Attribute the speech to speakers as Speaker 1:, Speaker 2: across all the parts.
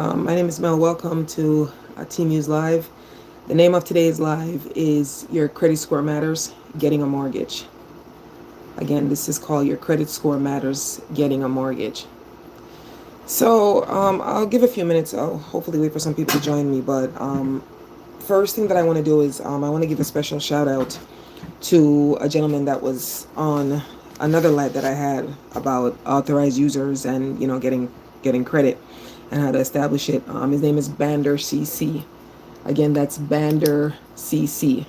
Speaker 1: My name is Mel. Welcome to Team News Live. The name of today's live is Your Credit Score Matters, Getting a Mortgage. Again, this is called Your Credit Score Matters, Getting a Mortgage. So I'll give a few minutes. I'll hopefully wait for some people to join me. But first thing that I want to do is I want to give a special shout out to a gentleman that was on another live that I had about authorized users and getting credit and how to establish it. His name is Bander CC. Again, that's Bander CC.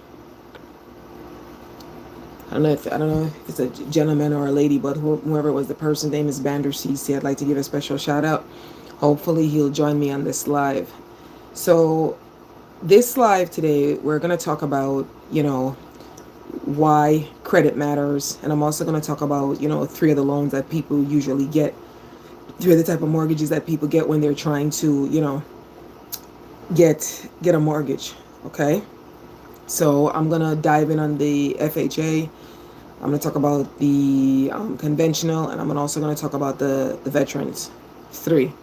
Speaker 1: I don't know if it's a gentleman or a lady, but whoever was the person's name is Bander CC. I'd like to give a special shout out. Hopefully he'll join me on this live. So this live today, we're going to talk about, why credit matters. And I'm also going to talk about, three of the loans that people usually get, three of the type of mortgages that people get when they're trying to, get a mortgage. Okay. So I'm going to dive in on the FHA. I'm going to talk about the conventional, and I'm also going to talk about the veterans. Three.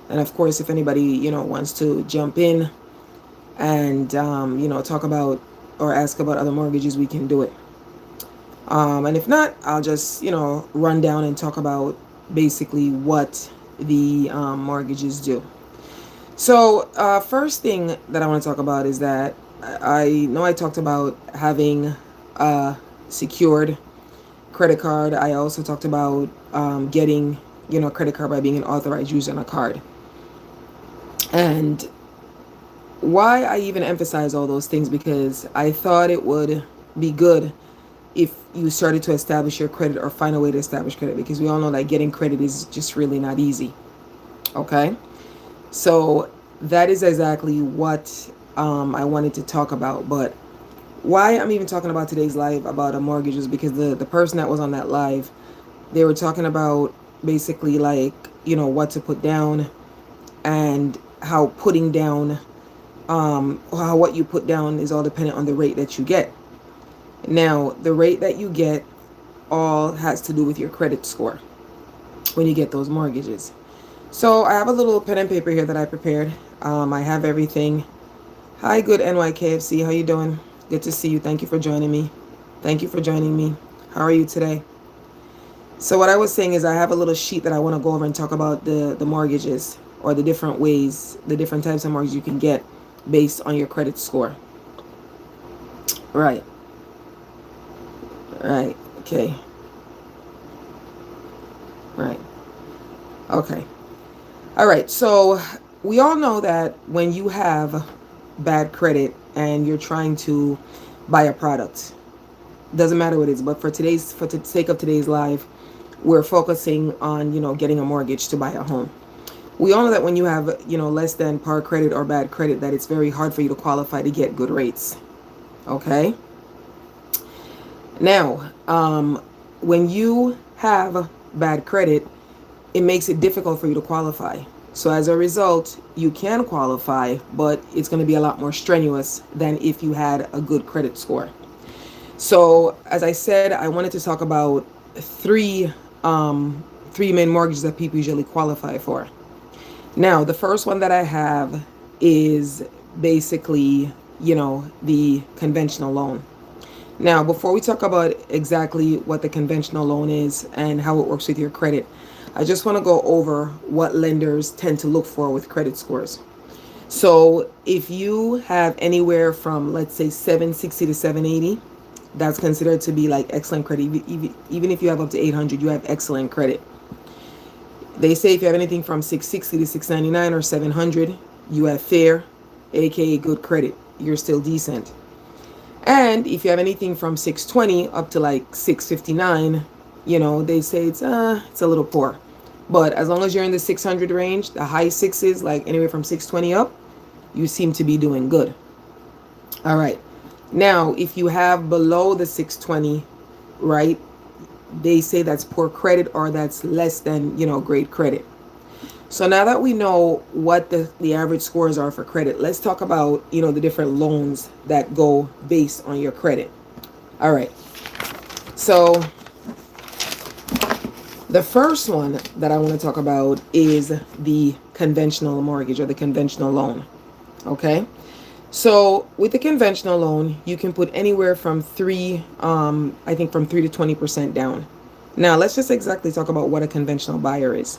Speaker 1: And of course, if anybody, wants to jump in and, talk about or ask about other mortgages, we can do it. And if not, I'll just, run down and talk about basically what the mortgages do. So first thing that I want to talk about is that I know I talked about having a secured credit card. I also talked about getting, a credit card by being an authorized user on a card. And why I even emphasize all those things, because I thought it would be good if you started to establish your credit or find a way to establish credit, because we all know that getting credit is just really not easy. Okay. So that is exactly what I wanted to talk about. But why I'm even talking about today's live about a mortgage is because the person that was on that live, they were talking about basically like, what to put down and how putting down, how what you put down is all dependent on the rate that you get. Now, the rate that you get all has to do with your credit score when you get those mortgages. So I have a little pen and paper here that I prepared. I have everything. Hi, good NYKFC. How you doing? Good to see you. Thank you for joining me. Thank you for joining me. How are you today? So what I was saying is I have a little sheet that I want to go over and talk about the mortgages, or the different ways, the different types of mortgages you can get based on your credit score. Right. Right. Okay. Right. Okay. All right. So we all know that when you have bad credit and you're trying to buy a product, doesn't matter what it is, but for the sake of today's live, we're focusing on, getting a mortgage to buy a home. We all know that when you have, less than par credit or bad credit, that it's very hard for you to qualify to get good rates. Okay. Now, when you have bad credit, it makes it difficult for you to qualify. So as a result, you can qualify, but it's going to be a lot more strenuous than if you had a good credit score. So as I said, I wanted to talk about three main mortgages that people usually qualify for. Now, the first one that I have is basically, the conventional loan. Now, before we talk about exactly what the conventional loan is and how it works with your credit, I just want to go over what lenders tend to look for with credit scores. So if you have anywhere from, let's say, 760 to 780, that's considered to be like excellent credit. Even if you have up to 800, you have excellent credit. They say if you have anything from 660 to 699 or 700, you have fair, aka good credit. You're still decent. And if you have anything from 620 up to like 659, they say it's a little poor. But as long as you're in the 600 range, the high sixes, like anywhere from 620 up, you seem to be doing good. All right. Now, if you have below the 620, right, they say that's poor credit, or that's less than, great credit. So now that we know what the average scores are for credit, let's talk about, the different loans that go based on your credit. All right. So the first one that I want to talk about is the conventional mortgage or the conventional loan. Okay. So with the conventional loan, you can put anywhere from I think from 3 to 20% down. Now let's just exactly talk about what a conventional buyer is.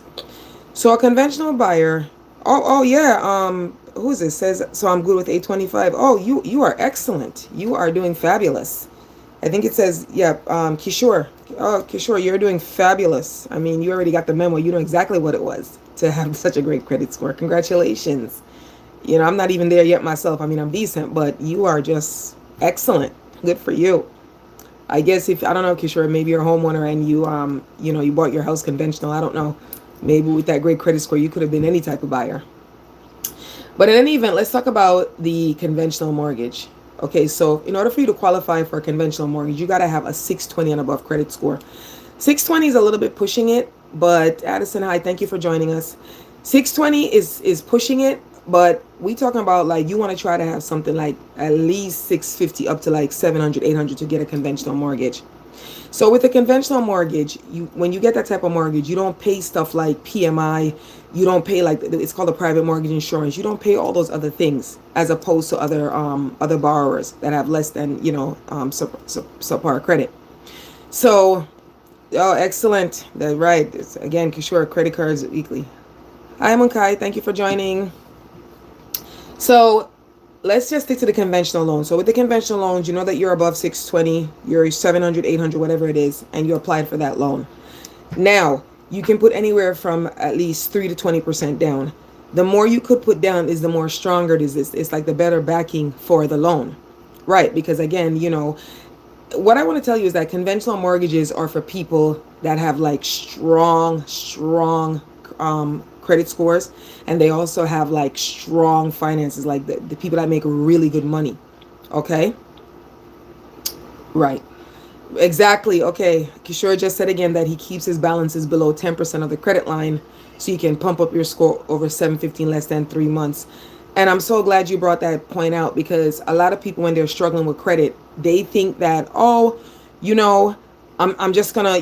Speaker 1: So a conventional buyer, oh yeah, who is this? Says so I'm good with 825. Oh, you are excellent. You are doing fabulous. I think it says, yeah, Kishore. Oh, Kishore, you're doing fabulous. I mean, you already got the memo. You know exactly what it was to have such a great credit score. Congratulations. You know, I'm not even there yet myself. I mean, I'm decent, but you are just excellent. Good for you. I guess if, I don't know, Kishore, maybe you're a homeowner and you bought your house conventional. I don't know. Maybe with that great credit score, you could have been any type of buyer. But in any event, let's talk about the conventional mortgage. Okay, so in order for you to qualify for a conventional mortgage, you got to have a 620 and above credit score. 620 is a little bit pushing it, but Addison, hi, thank you for joining us. 620 is pushing it, but we talking about like you want to try to have something like at least 650 up to like 700, 800 to get a conventional mortgage. So with a conventional mortgage, when you get that type of mortgage, you don't pay stuff like PMI. You don't pay like it's called a private mortgage insurance. You don't pay all those other things as opposed to other borrowers that have less than subpar credit. So, oh, excellent. That's right. It's, again, Kishore, credit cards weekly. Hi, Munkai. Thank you for joining. So let's just stick to the conventional loan. So with the conventional loans, you know that you're above 620, you're 700, 800, whatever it is, and you applied for that loan. Now, you can put anywhere from at least 3 to 20% down. The more you could put down is the more stronger it is. It's like the better backing for the loan. Right? Because again, what I want to tell you is that conventional mortgages are for people that have like strong credit scores, and they also have like strong finances, like the people that make really good money. Okay, right, exactly. Okay, Kishore just said again that he keeps his balances below 10% of the credit line so you can pump up your score over 715 less than 3 months. And I'm so glad you brought that point out, because a lot of people, when they're struggling with credit, they think that, I'm just gonna,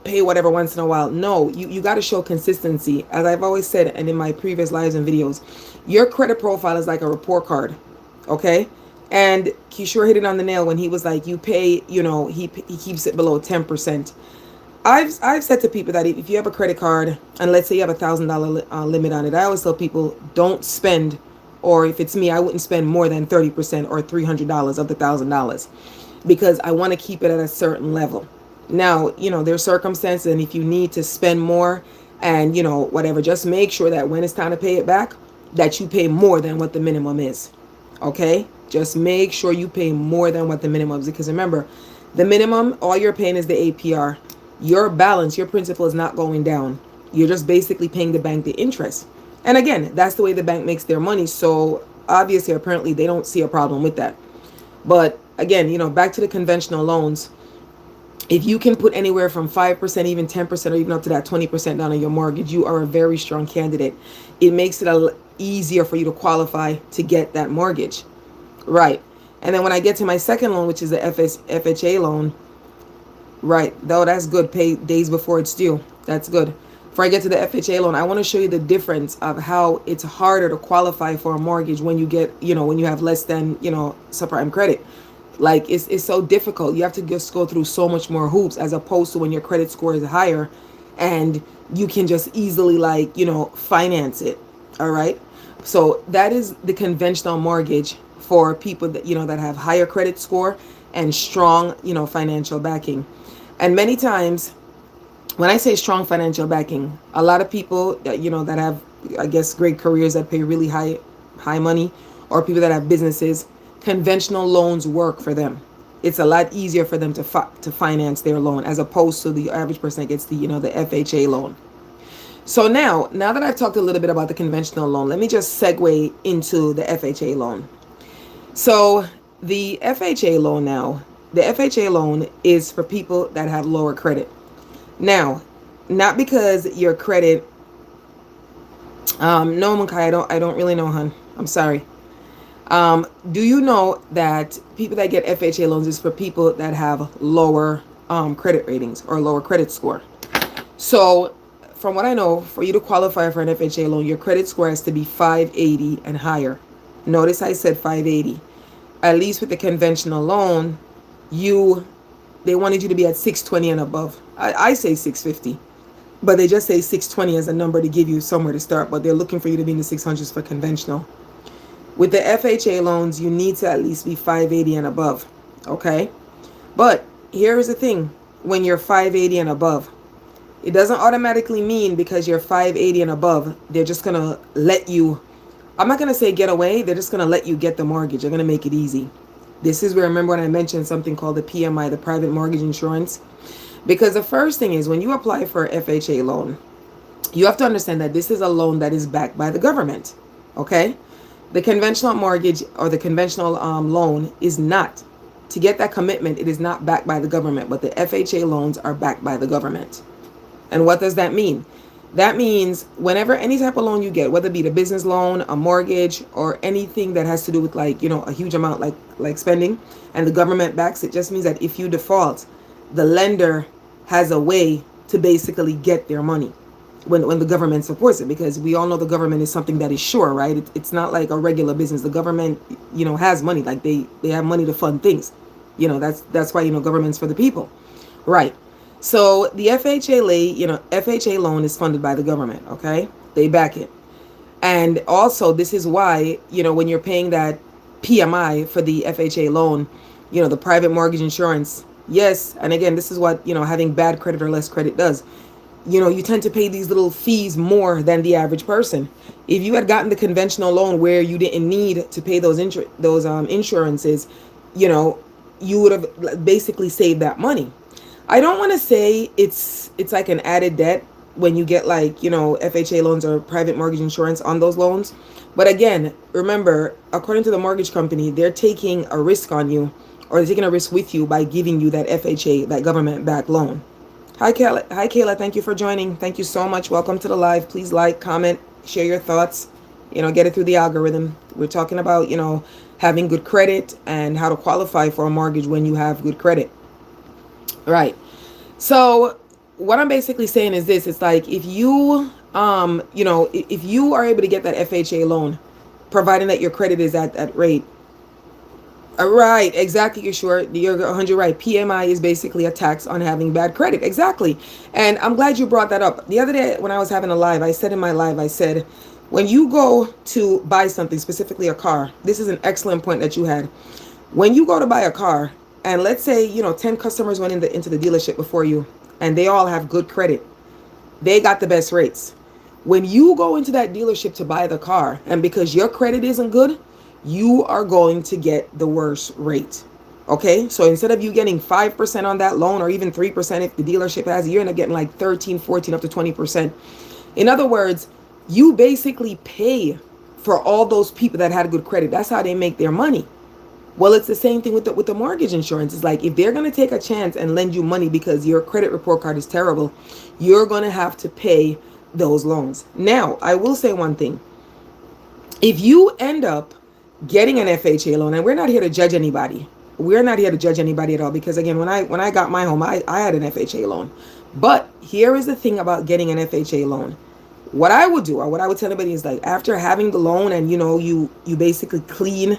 Speaker 1: pay whatever once in a while. No, you got to show consistency. As I've always said, and in my previous lives and videos, your credit profile is like a report card. Okay. And Kishore hit it on the nail when he was like, you pay, he keeps it below 10%. I've said to people that if you have a credit card and let's say you have $1,000 limit on it, I always tell people don't spend, or if it's me, I wouldn't spend more than 30% or $300 of the $1,000, because I want to keep it at a certain level. Now, there's circumstances, and if you need to spend more and, whatever, just make sure that when it's time to pay it back, that you pay more than what the minimum is. Okay? Just make sure you pay more than what the minimum is, because remember, the minimum, all you're paying is the APR. Your balance, your principal is not going down. You're just basically paying the bank the interest. And again, that's the way the bank makes their money. So obviously, apparently, they don't see a problem with that. But again, back to the conventional loans. If you can put anywhere from 5%, even 10%, or even up to that 20% down on your mortgage, you are a very strong candidate. It makes it easier for you to qualify to get that mortgage. Right. And then when I get to my second loan, which is the FHA loan, right, though that's good. Pay days before it's due. That's good. Before I get to the FHA loan, I want to show you the difference of how it's harder to qualify for a mortgage when you get, when you have less than, subprime credit. Like it's so difficult. You have to just go through so much more hoops, as opposed to when your credit score is higher and you can just easily finance it. All right. So that is the conventional mortgage for people that, that have higher credit score and strong, financial backing. And many times when I say strong financial backing, a lot of people that, that have, I guess, great careers that pay really high money, or people that have businesses, conventional loans work for them. It's a lot easier for them to finance their loan, as opposed to the average person that gets the, the FHA loan. So now that I've talked a little bit about the conventional loan, let me just segue into the FHA loan. So the FHA loan is for people that have lower credit. Now, not because your credit, no, Munkai, I don't really know, hon. I'm sorry. Do you know that people that get FHA loans is for people that have lower credit ratings or lower credit score? So from what I know, for you to qualify for an FHA loan, your credit score has to be 580 and higher. Notice I said 580. At least with the conventional loan, they wanted you to be at 620 and above. I say 650, but they just say 620 as a number to give you somewhere to start, but they're looking for you to be in the 600s for conventional. With the FHA loans, you need to at least be 580 and above, okay? But here's the thing. When you're 580 and above, it doesn't automatically mean because you're 580 and above, they're just going to let you, I'm not going to say get away, they're just going to let you get the mortgage. They're going to make it easy. This is where, remember when I mentioned something called the PMI, the private mortgage insurance? Because the first thing is when you apply for a FHA loan, you have to understand that this is a loan that is backed by the government, okay? The conventional mortgage or the conventional loan is not. To get that commitment, it is not backed by the government, but the FHA loans are backed by the government. And what does that mean? That means whenever any type of loan you get, whether it be the business loan, a mortgage, or anything that has to do with like, a huge amount like spending, and the government backs it, just means that if you default, the lender has a way to basically get their money when the government supports it, because we all know the government is something that is sure, right? It's not like a regular business. The government, has money, like they have money to fund things. That's why, government's for the people, right? So the FHA loan is funded by the government, okay? They back it. And also this is why, when you're paying that PMI for the FHA loan, the private mortgage insurance, yes. And again, this is what, having bad credit or less credit does. You tend to pay these little fees more than the average person. If you had gotten the conventional loan where you didn't need to pay those insurances, you would have basically saved that money. I don't want to say it's like an added debt when you get like, FHA loans or private mortgage insurance on those loans. But again, remember, according to the mortgage company, they're taking a risk on you, or they're taking a risk with you by giving you that FHA, that government-backed loan. Hi, Kayla. Thank you for joining. Thank you so much. Welcome to the live. Please like, comment, share your thoughts, get it through the algorithm. We're talking about, having good credit and how to qualify for a mortgage when you have good credit. Right. So what I'm basically saying is this. It's like if you, if you are able to get that FHA loan, providing that your credit is at that rate. Right, exactly. You're 100 right. PMI is basically a tax on having bad credit. Exactly. And I'm glad you brought that up. The other day when I was having a live, I said in my live, I said, when you go to buy something, specifically a car, this is an excellent point that you had. When you go to buy a car, and let's say, 10 customers went into the dealership before you, and they all have good credit. They got the best rates. When you go into that dealership to buy the car, and because your credit isn't good, you are going to get the worst rate. Okay, so instead of you getting 5% on that loan, or even 3% if the dealership has it, you end up getting like 13, 14, up to 20%. In other words, you basically pay for all those people that had good credit. That's how they make their money. Well, it's the same thing with the mortgage insurance. It's like if they're going to take a chance and lend you money because your credit report card is terrible, you're going to have to pay those loans. Now, I will say one thing. If you end up getting an FHA loan, and we're not here to judge anybody. We're not here to judge anybody at all, because again, when I got my home, I had an FHA loan. But here is the thing about getting an FHA loan. What I would do, or what I would tell anybody, is like after having the loan and you basically clean,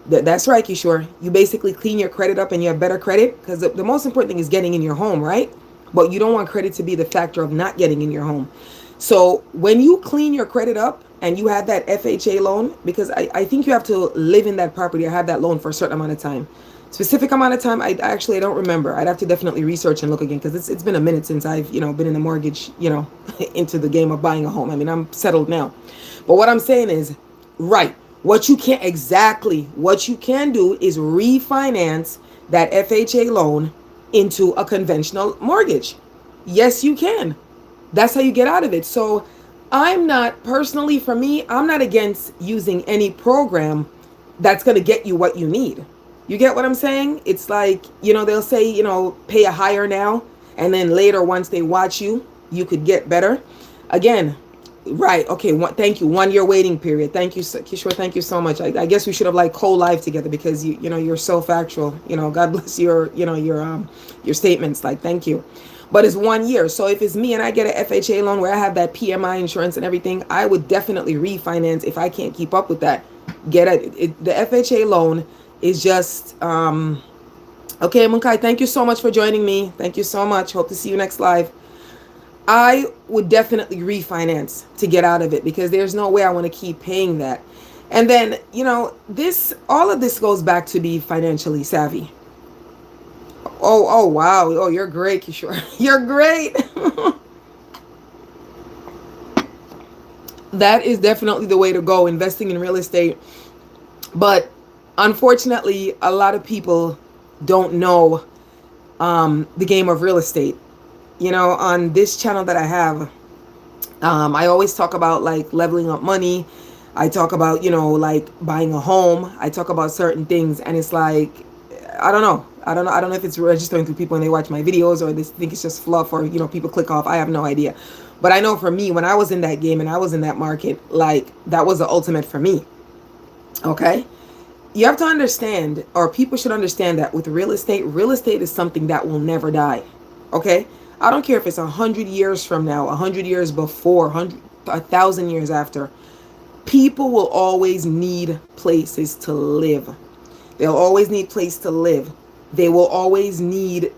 Speaker 1: that's right, Kishore, you basically clean your credit up and you have better credit, because the most important thing is getting in your home, right? But you don't want credit to be the factor of not getting in your home. So when you clean your credit up and you have that FHA loan, because I think you have to live in that property or have that loan for a certain amount of time. Specific amount of time, I don't remember. I'd have to definitely research and look again, because it's been a minute since I've, been in the mortgage, into the game of buying a home. I mean, I'm settled now. But what I'm saying is, right, what you can do is refinance that FHA loan into a conventional mortgage. Yes, you can. That's how you get out of it. So I'm not against using any program that's going to get you what you need. You get what I'm saying? It's like, they'll say, pay a higher now, and then later, once they watch you, you could get better. Again, right. Okay. Thank you. 1 year waiting period. Thank you, Kishore. Thank you so much. I guess we should have co-live together, because you're so factual. God bless your statements. Thank you. but it's 1 year. So if it's me and I get an FHA loan where I have that PMI insurance and everything, I would definitely refinance if I can't keep up with that. Get the FHA loan is just okay. Munkai, thank you so much for joining me. Thank you so much. Hope to see you next live. I would definitely refinance to get out of it, because there's no way I want to keep paying that. And then, all of this goes back to be financially savvy. Oh, wow. Oh, you're great, Kishore. You're great. That is definitely the way to go, investing in real estate. But unfortunately, a lot of people don't know the game of real estate. On this channel that I have, I always talk about like leveling up money. I talk about, like buying a home. I talk about certain things, and it's like, I don't know if it's registering through people when they watch my videos, or they think it's just fluff, or, people click off. I have no idea. But I know for me, when I was in that game and I was in that market, like that was the ultimate for me. Okay. You have to understand, or people should understand, that with real estate is something that will never die. Okay. I don't care if it's 100 years from now, 100 years before, 1,000 years after. People will always need places to live. They'll always need place to live. They will always need,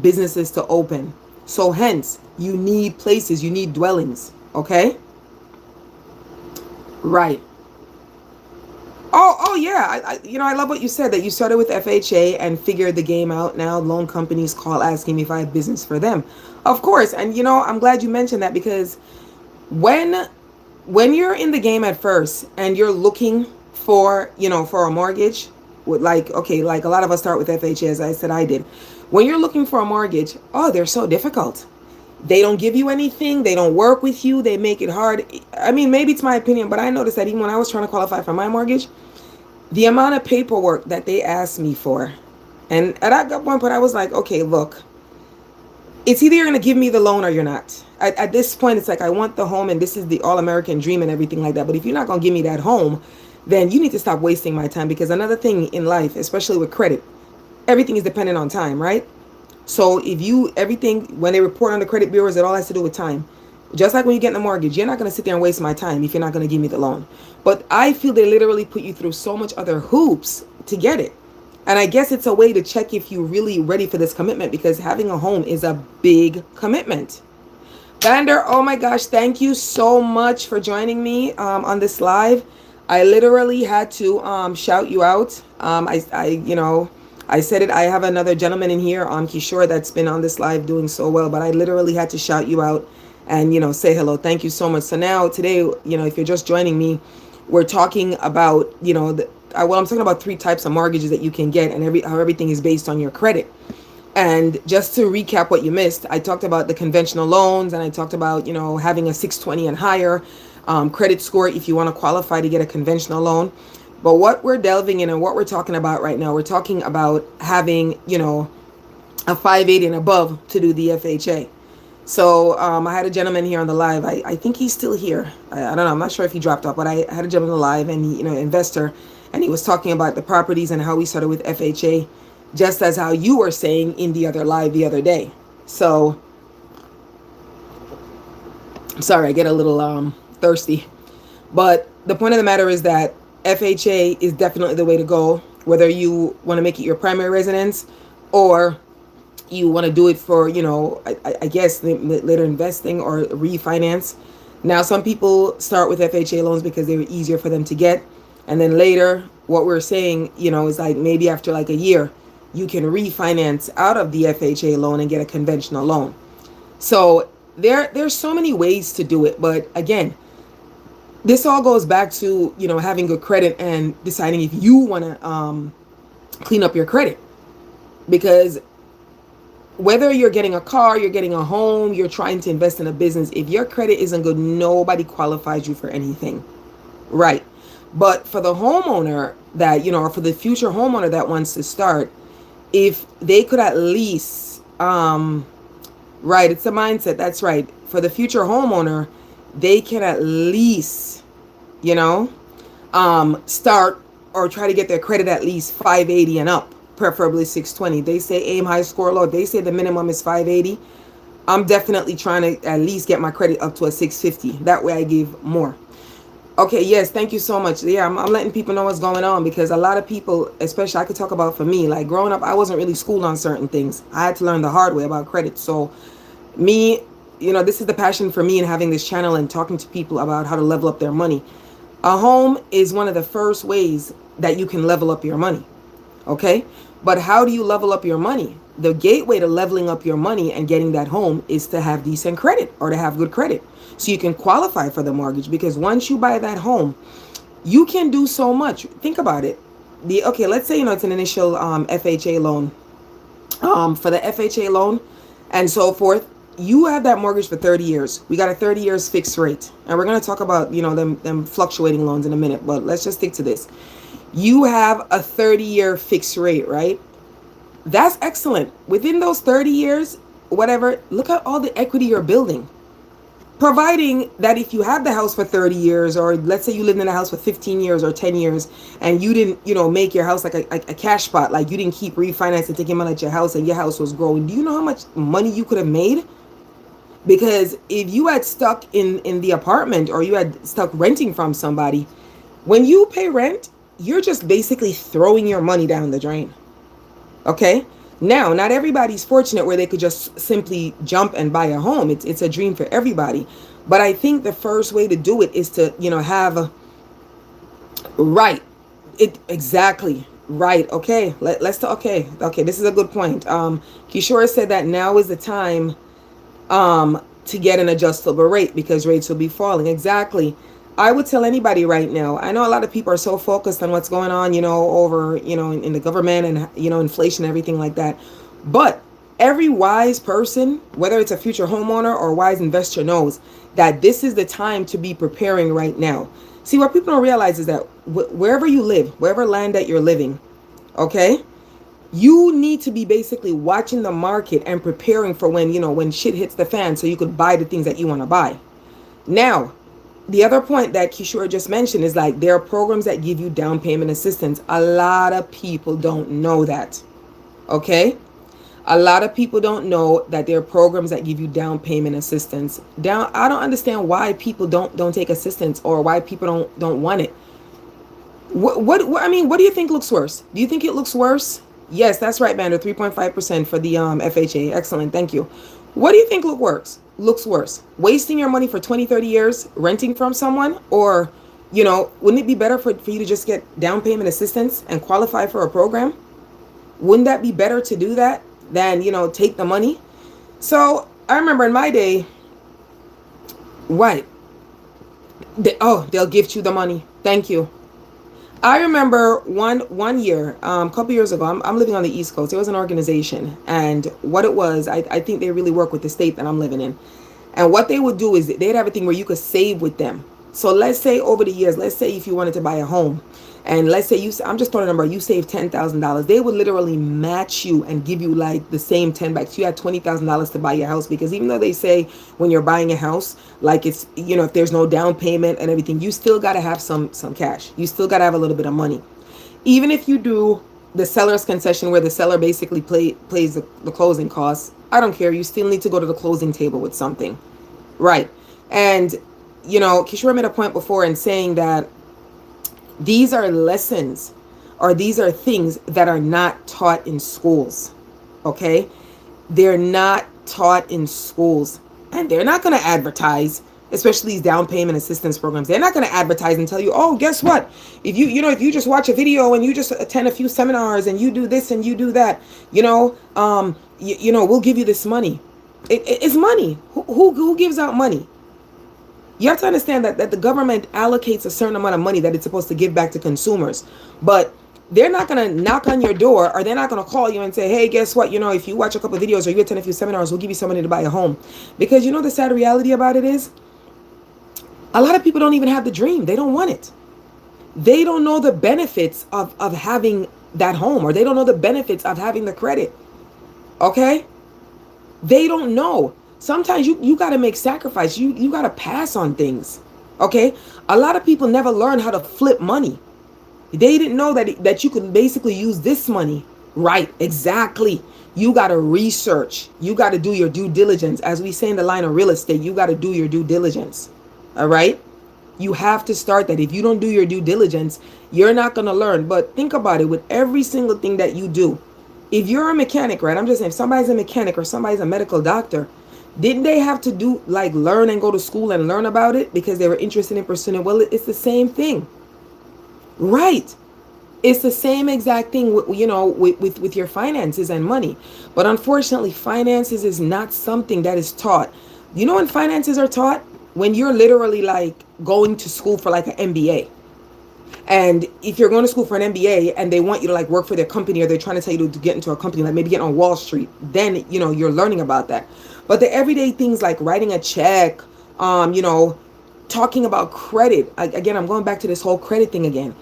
Speaker 1: businesses to open. So hence, you need places, you need dwellings. Okay? Right. Oh yeah. I love what you said, that you started with FHA and figured the game out. Now loan companies call asking me if I have business for them. Of course. And I'm glad you mentioned that, because when you're in the game at first and you're looking for a mortgage, with like a lot of us start with FHA, as I said I did. When you're looking for a mortgage, they're so difficult. They don't give you anything. They don't work with you. They make it hard. I mean, maybe it's my opinion, but I noticed that even when I was trying to qualify for my mortgage, the amount of paperwork that they asked me for, and at one point I was like, okay, look, it's either you're going to give me the loan or you're not. At this point, it's like, I want the home and this is the all-American dream and everything like that. But if you're not going to give me that home, then you need to stop wasting my time. Because another thing in life, especially with credit, everything is dependent on time, right? So when they report on the credit bureaus, it all has to do with time. Just like when you get in a mortgage, you're not going to sit there and waste my time if you're not going to give me the loan. But I feel they literally put you through so much other hoops to get it. And I guess it's a way to check if you're really ready for this commitment, because having a home is a big commitment. Vander, oh my gosh, thank you so much for joining me on this live. I literally had to shout you out. I said it. I have another gentleman in here, Kishore, that's been on this live doing so well, but I literally had to shout you out and, say hello. Thank you so much. So now today, if you're just joining me, we're talking about, I'm talking about 3 types of mortgages that you can get, and how everything is based on your credit. And just to recap what you missed, I talked about the conventional loans, and I talked about, having a 620 and higher credit score if you want to qualify to get a conventional loan. But what we're delving in and what we're talking about right now, we're talking about having, a 580 and above to do the FHA. So I had a gentleman here on the live. I think he's still here. I don't know. I'm not sure if he dropped off, but I had a gentleman live, and he, investor, and he was talking about the properties and how we started with FHA, just as how you were saying in the other live the other day. So I'm sorry, I get a little thirsty. But the point of the matter is that FHA is definitely the way to go, whether you want to make it your primary residence or you want to do it for, I guess later investing or refinance. Now, some people start with FHA loans because they're easier for them to get. And then later, what we're saying, is like maybe after like a year, you can refinance out of the FHA loan and get a conventional loan. So there's so many ways to do it. But again, this all goes back to, having good credit and deciding if you want to clean up your credit. Because whether you're getting a car, you're getting a home, you're trying to invest in a business, if your credit isn't good, nobody qualifies you for anything. Right. But for the homeowner that, or for the future homeowner that wants to start, if they could at least, right, it's a mindset. That's right. For the future homeowner, they can at least, start or try to get their credit at least 580 and up preferably 620. They say aim high, score low. They say the minimum is 580. I'm definitely trying to at least get my credit up to a 650. That way I give more. Okay, yes, thank you so much. Yeah, I'm letting people know what's going on, because a lot of people, especially I could talk about for me, like growing up, I wasn't really schooled on certain things. I had to learn the hard way about credit. So me, this is the passion for me in having this channel and talking to people about how to level up their money. A home is one of the first ways that you can level up your money. Okay, but how do you level up your money? The gateway to leveling up your money and getting that home is to have decent credit, or to have good credit, so you can qualify for the mortgage. Because once you buy that home, you can do so much. Think about it. Okay, let's say it's an initial FHA loan. For the FHA loan and so forth, you have that mortgage for 30 years. We got a 30 years fixed rate, and we're going to talk about them fluctuating loans in a minute, but let's just stick to this. You have a 30-year fixed rate, right? That's excellent. Within those 30 years, whatever, look at all the equity you're building. Providing that if you have the house for 30 years, or let's say you lived in a house for 15 years or 10 years, and you didn't, make your house like a cash spot, like you didn't keep refinancing, taking money at your house, and your house was growing. Do you know how much money you could have made? Because if you had stuck in the apartment, or you had stuck renting from somebody, when you pay rent, you're just basically throwing your money down the drain. Okay? Now, not everybody's fortunate where they could just simply jump and buy a home. It's a dream for everybody. But I think the first way to do it is to, have right. Exactly. Right. Okay. Let's talk. Okay. This is a good point. Kishore said that now is the time to get an adjustable rate, because rates will be falling. Exactly. I would tell anybody right now, I know a lot of people are so focused on what's going on, over, in the government and, inflation and everything like that. But every wise person, whether it's a future homeowner or a wise investor, knows that this is the time to be preparing right now. See, what people don't realize is that wherever you live, wherever land that you're living, okay, you need to be basically watching the market and preparing for when shit hits the fan, so you could buy the things that you want to buy. Now, the other point that Kishore just mentioned is, like, there are programs that give you down payment assistance. A lot of people don't know that. Okay? A lot of people don't know that there are programs that give you down payment assistance. I don't understand why people don't take assistance, or why people don't want it. What do you think looks worse? Do you think it looks worse? Yes, that's right, Bander. 3.5% for the FHA. Excellent. Thank you. What do you think looks worse? Wasting your money for 20, 30 years renting from someone? Or, wouldn't it be better for you to just get down payment assistance and qualify for a program? Wouldn't that be better to do that than, take the money? So I remember in my day, what? They'll gift you the money. Thank you. I remember one year, a couple years ago, I'm living on the East Coast. There was an organization, and what it was, I think they really work with the state that I'm living in. And what they would do is they'd have a thing where you could save with them. So let's say over the years, let's say if you wanted to buy a home, and let's say I'm just throwing a number, you save $10,000. They would literally match you and give you like the same 10 back. So you had $20,000 to buy your house, because even though they say when you're buying a house, like it's, if there's no down payment and everything, you still got to have some cash. You still got to have a little bit of money. Even if you do the seller's concession, where the seller basically plays the closing costs, I don't care. You still need to go to the closing table with something. Right. And, Kishore made a point before in saying that these are lessons, or these are things that are not taught in schools. Okay? They're not taught in schools, and they're not going to advertise, especially these down payment assistance programs. They're not going to advertise and tell you, oh, guess what? If if you just watch a video and you just attend a few seminars and you do this and you do that, we'll give you this money. It's money. Who gives out money? You have to understand that the government allocates a certain amount of money that it's supposed to give back to consumers. But they're not going to knock on your door, or they're not going to call you and say, hey, guess what? If you watch a couple of videos or you attend a few seminars, we'll give you some money to buy a home. Because the sad reality about it is, a lot of people don't even have the dream. They don't want it. They don't know the benefits of having that home, or they don't know the benefits of having the credit. Okay? They don't know. Sometimes you got to make sacrifice. You got to pass on things. Okay? A lot of people never learn how to flip money. They didn't know that you could basically use this money Right, exactly. You got to research. You got to do your due diligence. As we say in the line of real estate, you got to do your due diligence. All right? You have to start that. If you don't do your due diligence, you're not going to learn. But think about it, with every single thing that you do. If you're a mechanic, right? I'm just saying, if somebody's a mechanic or somebody's a medical doctor, didn't they have to do like learn and go to school and learn about it because they were interested in pursuing it? Well, it's the same thing. Right. It's the same exact thing with your finances and money. But unfortunately, finances is not something that is taught. You know when finances are taught? When you're literally like going to school for like an MBA. And if you're going to school for an MBA and they want you to like work for their company, or they're trying to tell you to get into a company, like maybe get on Wall Street, then you're learning about that. But the everyday things like writing a check, talking about credit. Again, I'm going back to this whole credit thing again.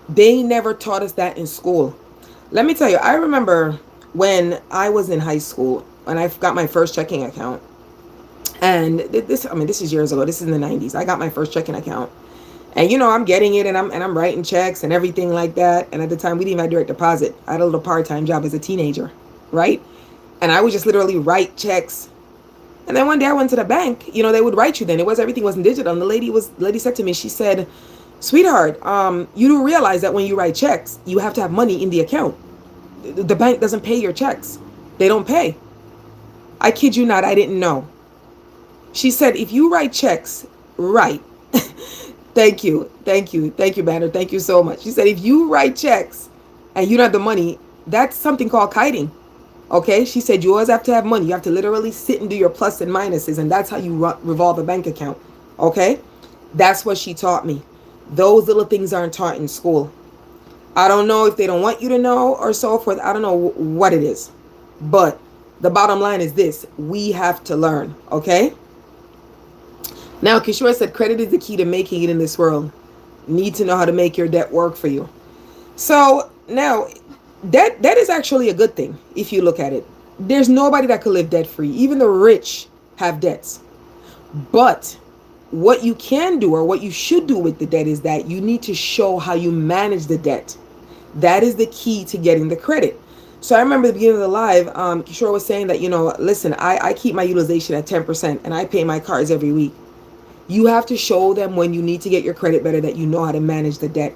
Speaker 1: They never taught us that in school. Let me tell you, I remember when I was in high school and I got my first checking account. And this is years ago. This is in the 90s. I got my first checking account. And I'm getting it, and I'm writing checks and everything like that. And at the time we didn't even have direct deposit. I had a little part-time job as a teenager, right? And I would just literally write checks. And then one day I went to the bank. They would write you then. Everything wasn't digital. And the lady said to me, she said, "Sweetheart, you do realize that when you write checks, you have to have money in the account. The bank doesn't pay your checks. They don't pay." I kid you not, I didn't know. She said, if you write checks, right. Thank you, Banner. Thank you so much. She said, if you write checks and you don't have the money, that's something called kiting. Okay? She said, you always have to have money. You have to literally sit and do your plus and minuses, and that's how you revolve a bank account. Okay? That's what she taught me. Those little things aren't taught in school. I don't know if they don't want you to know or so forth. I don't know what it is. But the bottom line is this. We have to learn. Okay? Now, Kishore said, credit is the key to making it in this world. Need to know how to make your debt work for you. So now, debt is actually a good thing if you look at it. There's nobody that could live debt free. Even the rich have debts. But what you can do, or what you should do with the debt, is that you need to show how you manage the debt. That is the key to getting the credit. So I remember at the beginning of the live, Kishore was saying that, listen, I keep my utilization at 10% and I pay my cards every week. You have to show them when you need to get your credit better that you know how to manage the debt.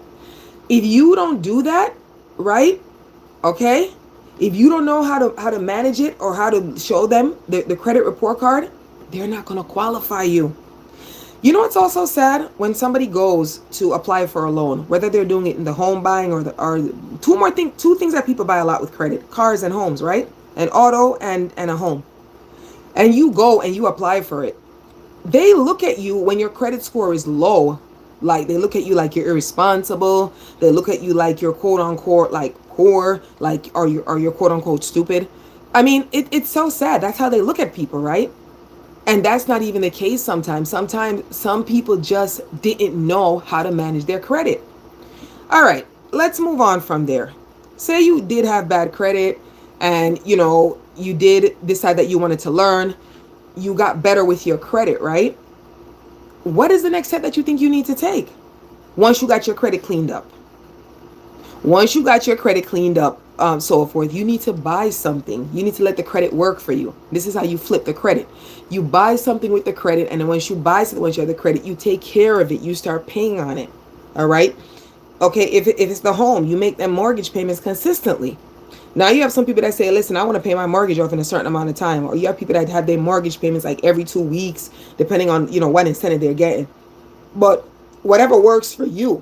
Speaker 1: If you don't do that, right? Okay? If you don't know how to manage it, or how to show them the credit report card, they're not going to qualify you. You know what's also sad? When somebody goes to apply for a loan, whether they're doing it in the home buying or two things that people buy a lot with credit: cars and homes, right? An auto and a home. And you go and you apply for it. They look at you when your credit score is low, like they look at you like you're irresponsible. They look at you like you're quote unquote like poor, like are you quote unquote stupid. I mean, it's so sad. That's how they look at people, right? And that's not even the case sometimes. Sometimes some people just didn't know how to manage their credit. All right, let's move on from there. Say you did have bad credit and you did decide that you wanted to learn. You got better with your credit, right? What is the next step that you think you need to take once you got your credit cleaned up? Once you got your credit cleaned up, so forth, you need to buy something. You need to let the credit work for you. This is how you flip the credit. You buy something with the credit, and then once you buy something, once you have the credit, you take care of it. You start paying on it. All right? Okay, if it's the home, you make them mortgage payments consistently. Now you have some people that say, listen, I want to pay my mortgage off in a certain amount of time. Or you have people that have their mortgage payments like every 2 weeks, depending on, what incentive they're getting. But whatever works for you,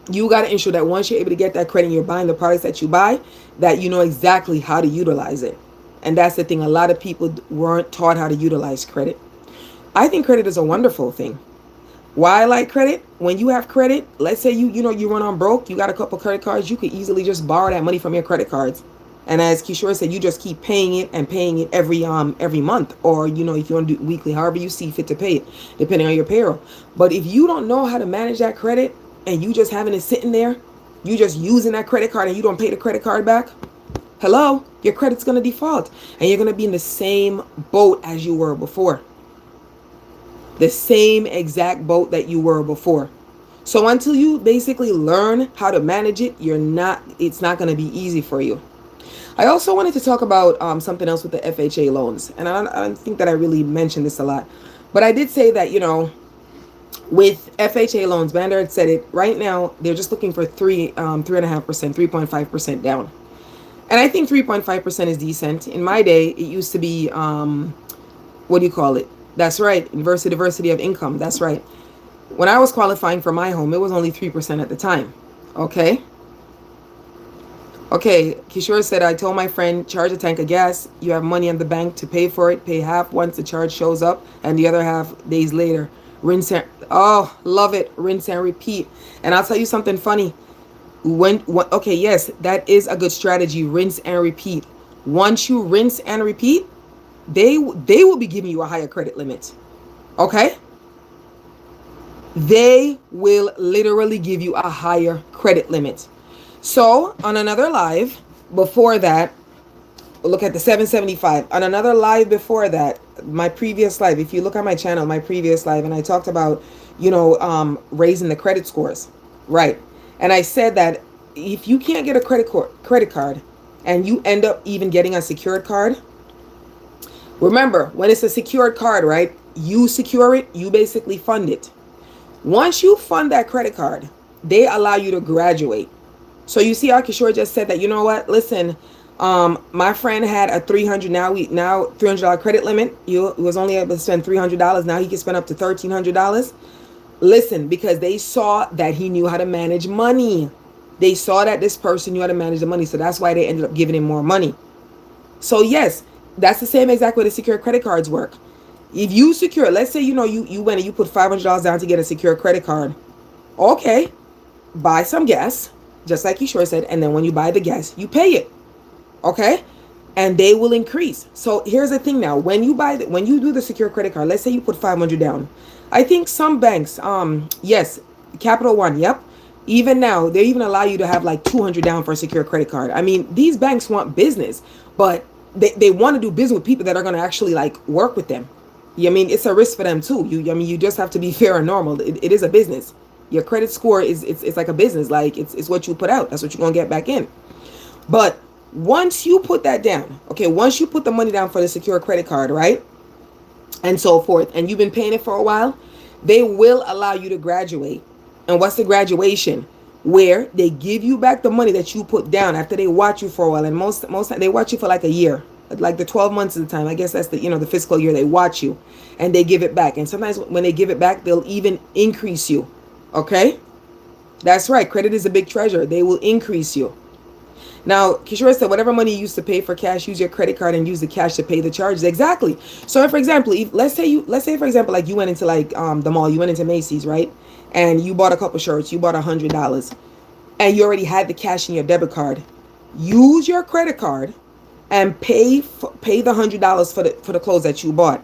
Speaker 1: you got to ensure that once you're able to get that credit and you're buying the products that you buy, that you know exactly how to utilize it. And that's the thing. A lot of people weren't taught how to utilize credit. I think credit is a wonderful thing. Why I like credit? When you have credit, let's say you run on broke, you got a couple credit cards, you could easily just borrow that money from your credit cards. And as Kishore said, you just keep paying it every month, or if you want to do weekly, however you see fit to pay it, depending on your payroll. But if you don't know how to manage that credit and you just having it sitting there, you just using that credit card and you don't pay the credit card back, hello, your credit's going to default and you're going to be in the same boat as you were before. The same exact boat that you were before. So until you basically learn how to manage it, it's not going to be easy for you. I also wanted to talk about something else with the FHA loans, and I don't think that I really mentioned this a lot, but I did say that, with FHA loans, Vander had said it. Right now, they're just looking for 3.5%, 3.5% down, and I think 3.5% is decent. In my day, it used to be what do you call it? That's right, inverse diversity of income. That's right. When I was qualifying for my home, it was only 3% at the time. Okay. Okay, Kishore said, I told my friend, charge a tank of gas. You have money in the bank to pay for it. Pay half once the charge shows up, and the other half days later. Rinse and, oh, love it. Rinse and repeat. And I'll tell you something funny. Okay, yes, that is a good strategy. Rinse and repeat. Once you rinse and repeat, they will be giving you a higher credit limit. Okay? They will literally give you a higher credit limit. So on another live before that, look at the 775. On another live before that, my previous live, if you look at my channel, my previous live, and I talked about, raising the credit scores, right? And I said that if you can't get a credit card and you end up even getting a secured card, remember, when it's a secured card, right, you secure it, you basically fund it. Once you fund that credit card, they allow you to graduate. So you see, Kishore just said that, you know what, listen, my friend had a $300 credit limit. He was only able to spend $300. Now he can spend up to $1,300. Listen, because they saw that he knew how to manage money. They saw that this person knew how to manage the money. So that's why they ended up giving him more money. So yes, that's the same exact way the secure credit cards work. If you secure, let's say, you went and you put $500 down to get a secure credit card. Okay, buy some gas, just like Kishore said, and then when you buy the gas, you pay it. Okay, and they will increase. So here's the thing now: when you do the secure credit card, let's say you put 500 down. I think some banks, yes, Capital One, yep. Even now, they even allow you to have like 200 down for a secure credit card. I mean, these banks want business, but they want to do business with people that are going to actually like work with them. I mean, it's a risk for them too. You just have to be fair and normal. It is a business. Your credit score it's like a business. Like it's what you put out. That's what you're gonna get back in. But once you put that down, okay, once you put the money down for the secure credit card, right, and so forth, and you've been paying it for a while, they will allow you to graduate. And what's the graduation? Where they give you back the money that you put down after they watch you for a while. And most time they watch you for like a year, like the 12 months of the time. I guess that's the fiscal year they watch you, and they give it back. And sometimes when they give it back, they'll even increase you. Okay, that's right. Credit is a big treasure. They will increase you. Now, Kishore said, whatever money you used to pay for cash, use your credit card and use the cash to pay the charges. Exactly. So, for example, let's say, for example, like you went into like the mall, you went into Macy's, right? And you bought a couple shirts, you bought $100, and you already had the cash in your debit card. Use your credit card and pay the $100 for the clothes that you bought.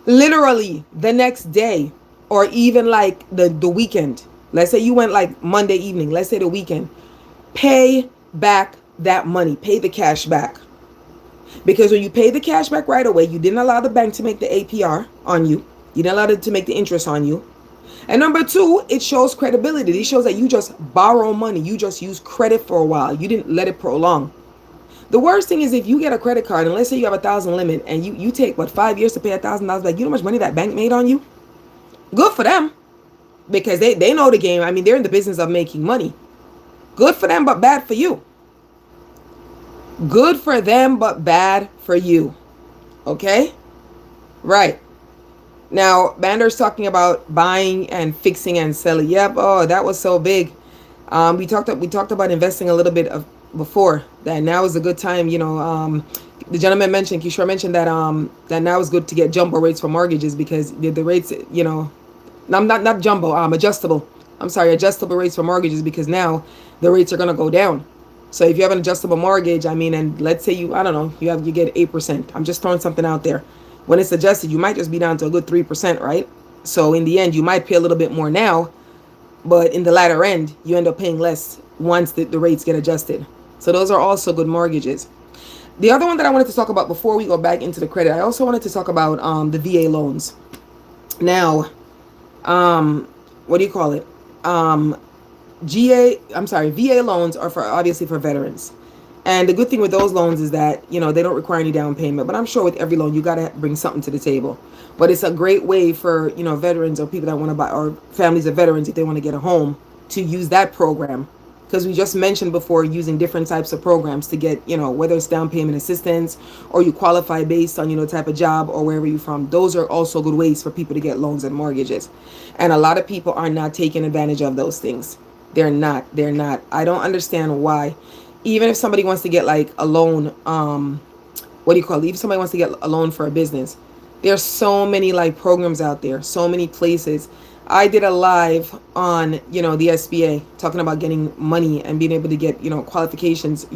Speaker 1: Literally the next day, or even like the weekend. Let's say you went like Monday evening. Let's say the weekend. Pay back that money. Pay the cash back. Because when you pay the cash back right away, you didn't allow the bank to make the APR on you. You didn't allow it to make the interest on you. And number two, it shows credibility. It shows that you just borrow money. You just use credit for a while. You didn't let it prolong. The worst thing is if you get a credit card and let's say you have 1,000 limit and you take 5 years to pay $1,000 back. You know how much money that bank made on you? Good for them, because they know the game. I mean, they're in the business of making money. Good for them, but bad for you. Good for them, but bad for you. Okay? Right. Now, Bander's talking about buying and fixing and selling. Yep. Oh, that was so big. We talked about investing a little bit of before that. Now is a good time. The gentleman mentioned, Kishore mentioned that that now is good to get jumbo rates for mortgages because the rates, not jumbo, adjustable. I'm sorry, adjustable rates for mortgages because now the rates are gonna go down. So if you have an adjustable mortgage, I mean, and let's say you get 8%. I'm just throwing something out there. When it's adjusted, you might just be down to a good 3%, right? So in the end, you might pay a little bit more now, but in the latter end, you end up paying less once the rates get adjusted. So those are also good mortgages. The other one that I wanted to talk about before we go back into the credit, I also wanted to talk about the VA loans. Now, what do you call it? VA loans are obviously for veterans. And the good thing with those loans is that, they don't require any down payment. But I'm sure with every loan, you got to bring something to the table. But it's a great way for, veterans or people that want to buy, or families of veterans, if they want to get a home, to use that program. Because we just mentioned before using different types of programs to get, whether it's down payment assistance or you qualify based on, type of job or wherever you're from. Those are also good ways for people to get loans and mortgages. And a lot of people are not taking advantage of those things. They're not. I don't understand why. Even if somebody wants to get like a loan, what do you call it? If somebody wants to get a loan for a business, there's so many like programs out there, so many places. I did a live on, the SBA talking about getting money and being able to get, qualifications,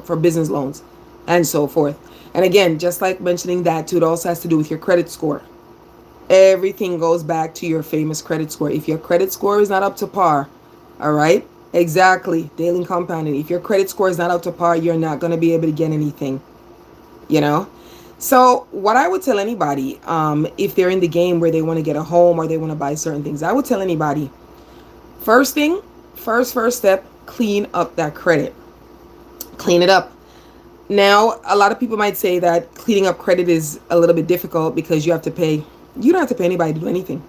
Speaker 1: for business loans and so forth. And again, just like mentioning that too, it also has to do with your credit score. Everything goes back to your famous credit score. If your credit score is not up to par, all right, exactly, daily compounding. If your credit score is not up to par, you're not going to be able to get anything, So what I would tell anybody, if they're in the game where they want to get a home or they want to buy certain things, I would tell anybody, first step, clean up that credit. Clean it up. Now, a lot of people might say that cleaning up credit is a little bit difficult because you don't have to pay anybody to do anything.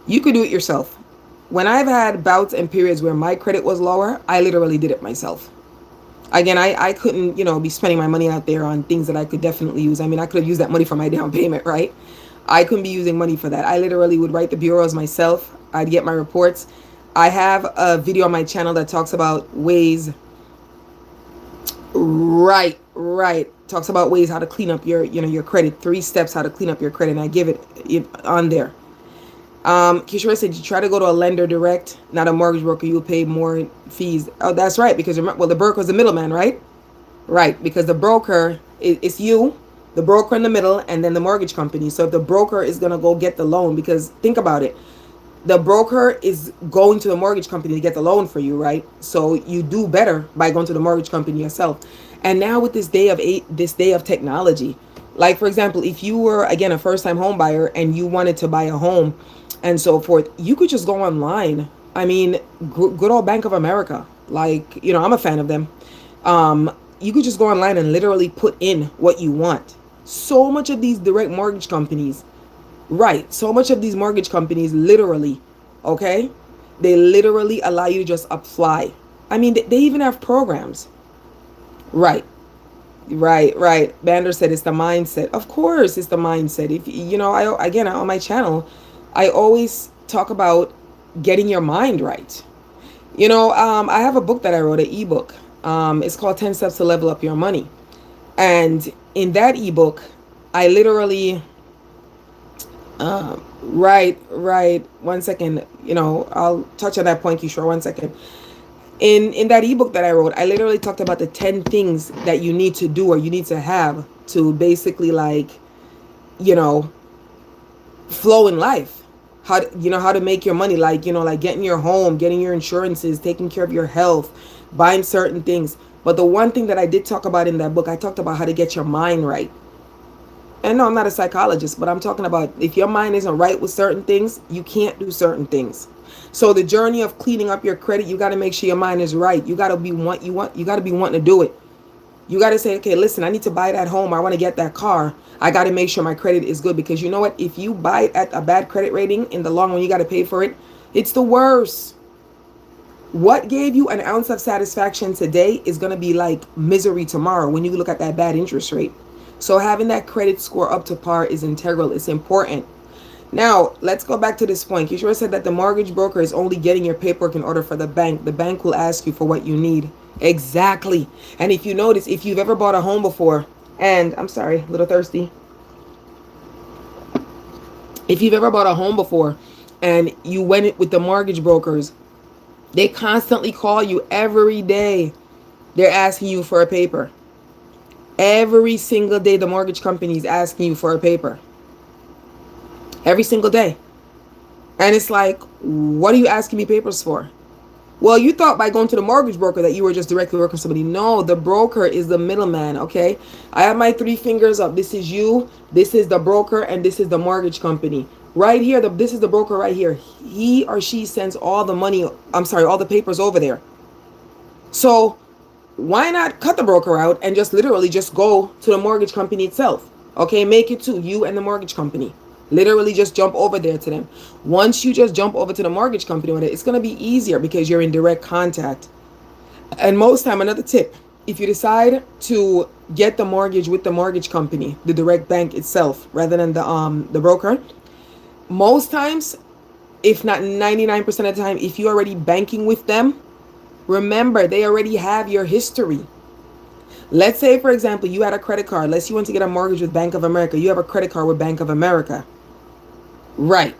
Speaker 1: You could do it yourself. When I've had bouts and periods where my credit was lower, I literally did it myself. Again, I couldn't, be spending my money out there on things that I could definitely use. I mean, I could have used that money for my down payment, right? I couldn't be using money for that. I literally would write the bureaus myself. I'd get my reports. I have a video on my channel that talks about ways, right. Talks about ways how to clean up your credit. 3 steps how to clean up your credit. And I give it on there. Kishore said you try to go to a lender direct, not a mortgage broker, you'll pay more fees. Oh, that's right, because the broker is the middleman, right? Right, because the broker, it's you, the broker in the middle, and then the mortgage company. So if the broker is going to go get the loan, because think about it, the broker is going to the mortgage company to get the loan for you, right? So you do better by going to the mortgage company yourself. And now with this day of technology, like for example, if you were, again, a first-time home buyer and you wanted to buy a home and so forth, you could just go online. I mean, good old Bank of America, like, I'm a fan of them. You could just go online and literally put in what you want. So much of these direct mortgage companies, right? So much of these mortgage companies literally, okay? They literally allow you to just apply. I mean, they even have programs. Right. Bander said it's the mindset. Of course, it's the mindset. If again, on my channel, I always talk about getting your mind right. I have a book that I wrote, an ebook. It's called 10 Steps to Level Up Your Money. And in that ebook, I literally, right. 1 second, I'll touch on that point, Kishore, 1 second. In that ebook that I wrote, I literally talked about the 10 things that you need to do or you need to have to basically flow in life. How to make your money, like getting your home, getting your insurances, taking care of your health, buying certain things. But the one thing that I did talk about in that book, I talked about how to get your mind right. And no, I'm not a psychologist, but I'm talking about if your mind isn't right with certain things, you can't do certain things. So the journey of cleaning up your credit, you got to make sure your mind is right. You got to be wanting to do it. You got to say, okay, listen, I need to buy that home. I want to get that car. I got to make sure my credit is good, because you know what? If you buy it at a bad credit rating, in the long run, you got to pay for it. It's the worst. What gave you an ounce of satisfaction today is going to be like misery tomorrow when you look at that bad interest rate. So having that credit score up to par is integral. It's important. Now, let's go back to this point. Kishore said that the mortgage broker is only getting your paperwork in order for the bank. The bank will ask you for what you need. Exactly. And if you notice, if you've ever bought a home before, and I'm sorry, a little thirsty. If you've ever bought a home before and you went with the mortgage brokers, they constantly call you every day. They're asking you for a paper. Every single day, the mortgage company is asking you for a paper. Every single day. And it's like, what are you asking me papers for? Well, you thought by going to the mortgage broker that you were just directly working with somebody. No, the broker is the middleman, okay? I have my 3 fingers up. This is you, this is the broker, and this is the mortgage company. Right here, this is the broker right here. He or she sends all the money, all the papers over there. So why not cut the broker out and just literally just go to the mortgage company itself? Okay, make it to you and the mortgage company. Literally just jump over there to them. Once you just jump over to the mortgage company with it, it's going to be easier because you're in direct contact. And most time, another tip, if you decide to get the mortgage with the mortgage company, the direct bank itself, rather than the broker, most times, if not 99% of the time, if you're already banking with them, remember they already have your history. Let's say, for example, you had a credit card. Let's say you want to get a mortgage with Bank of America. You have a credit card with Bank of America. Right.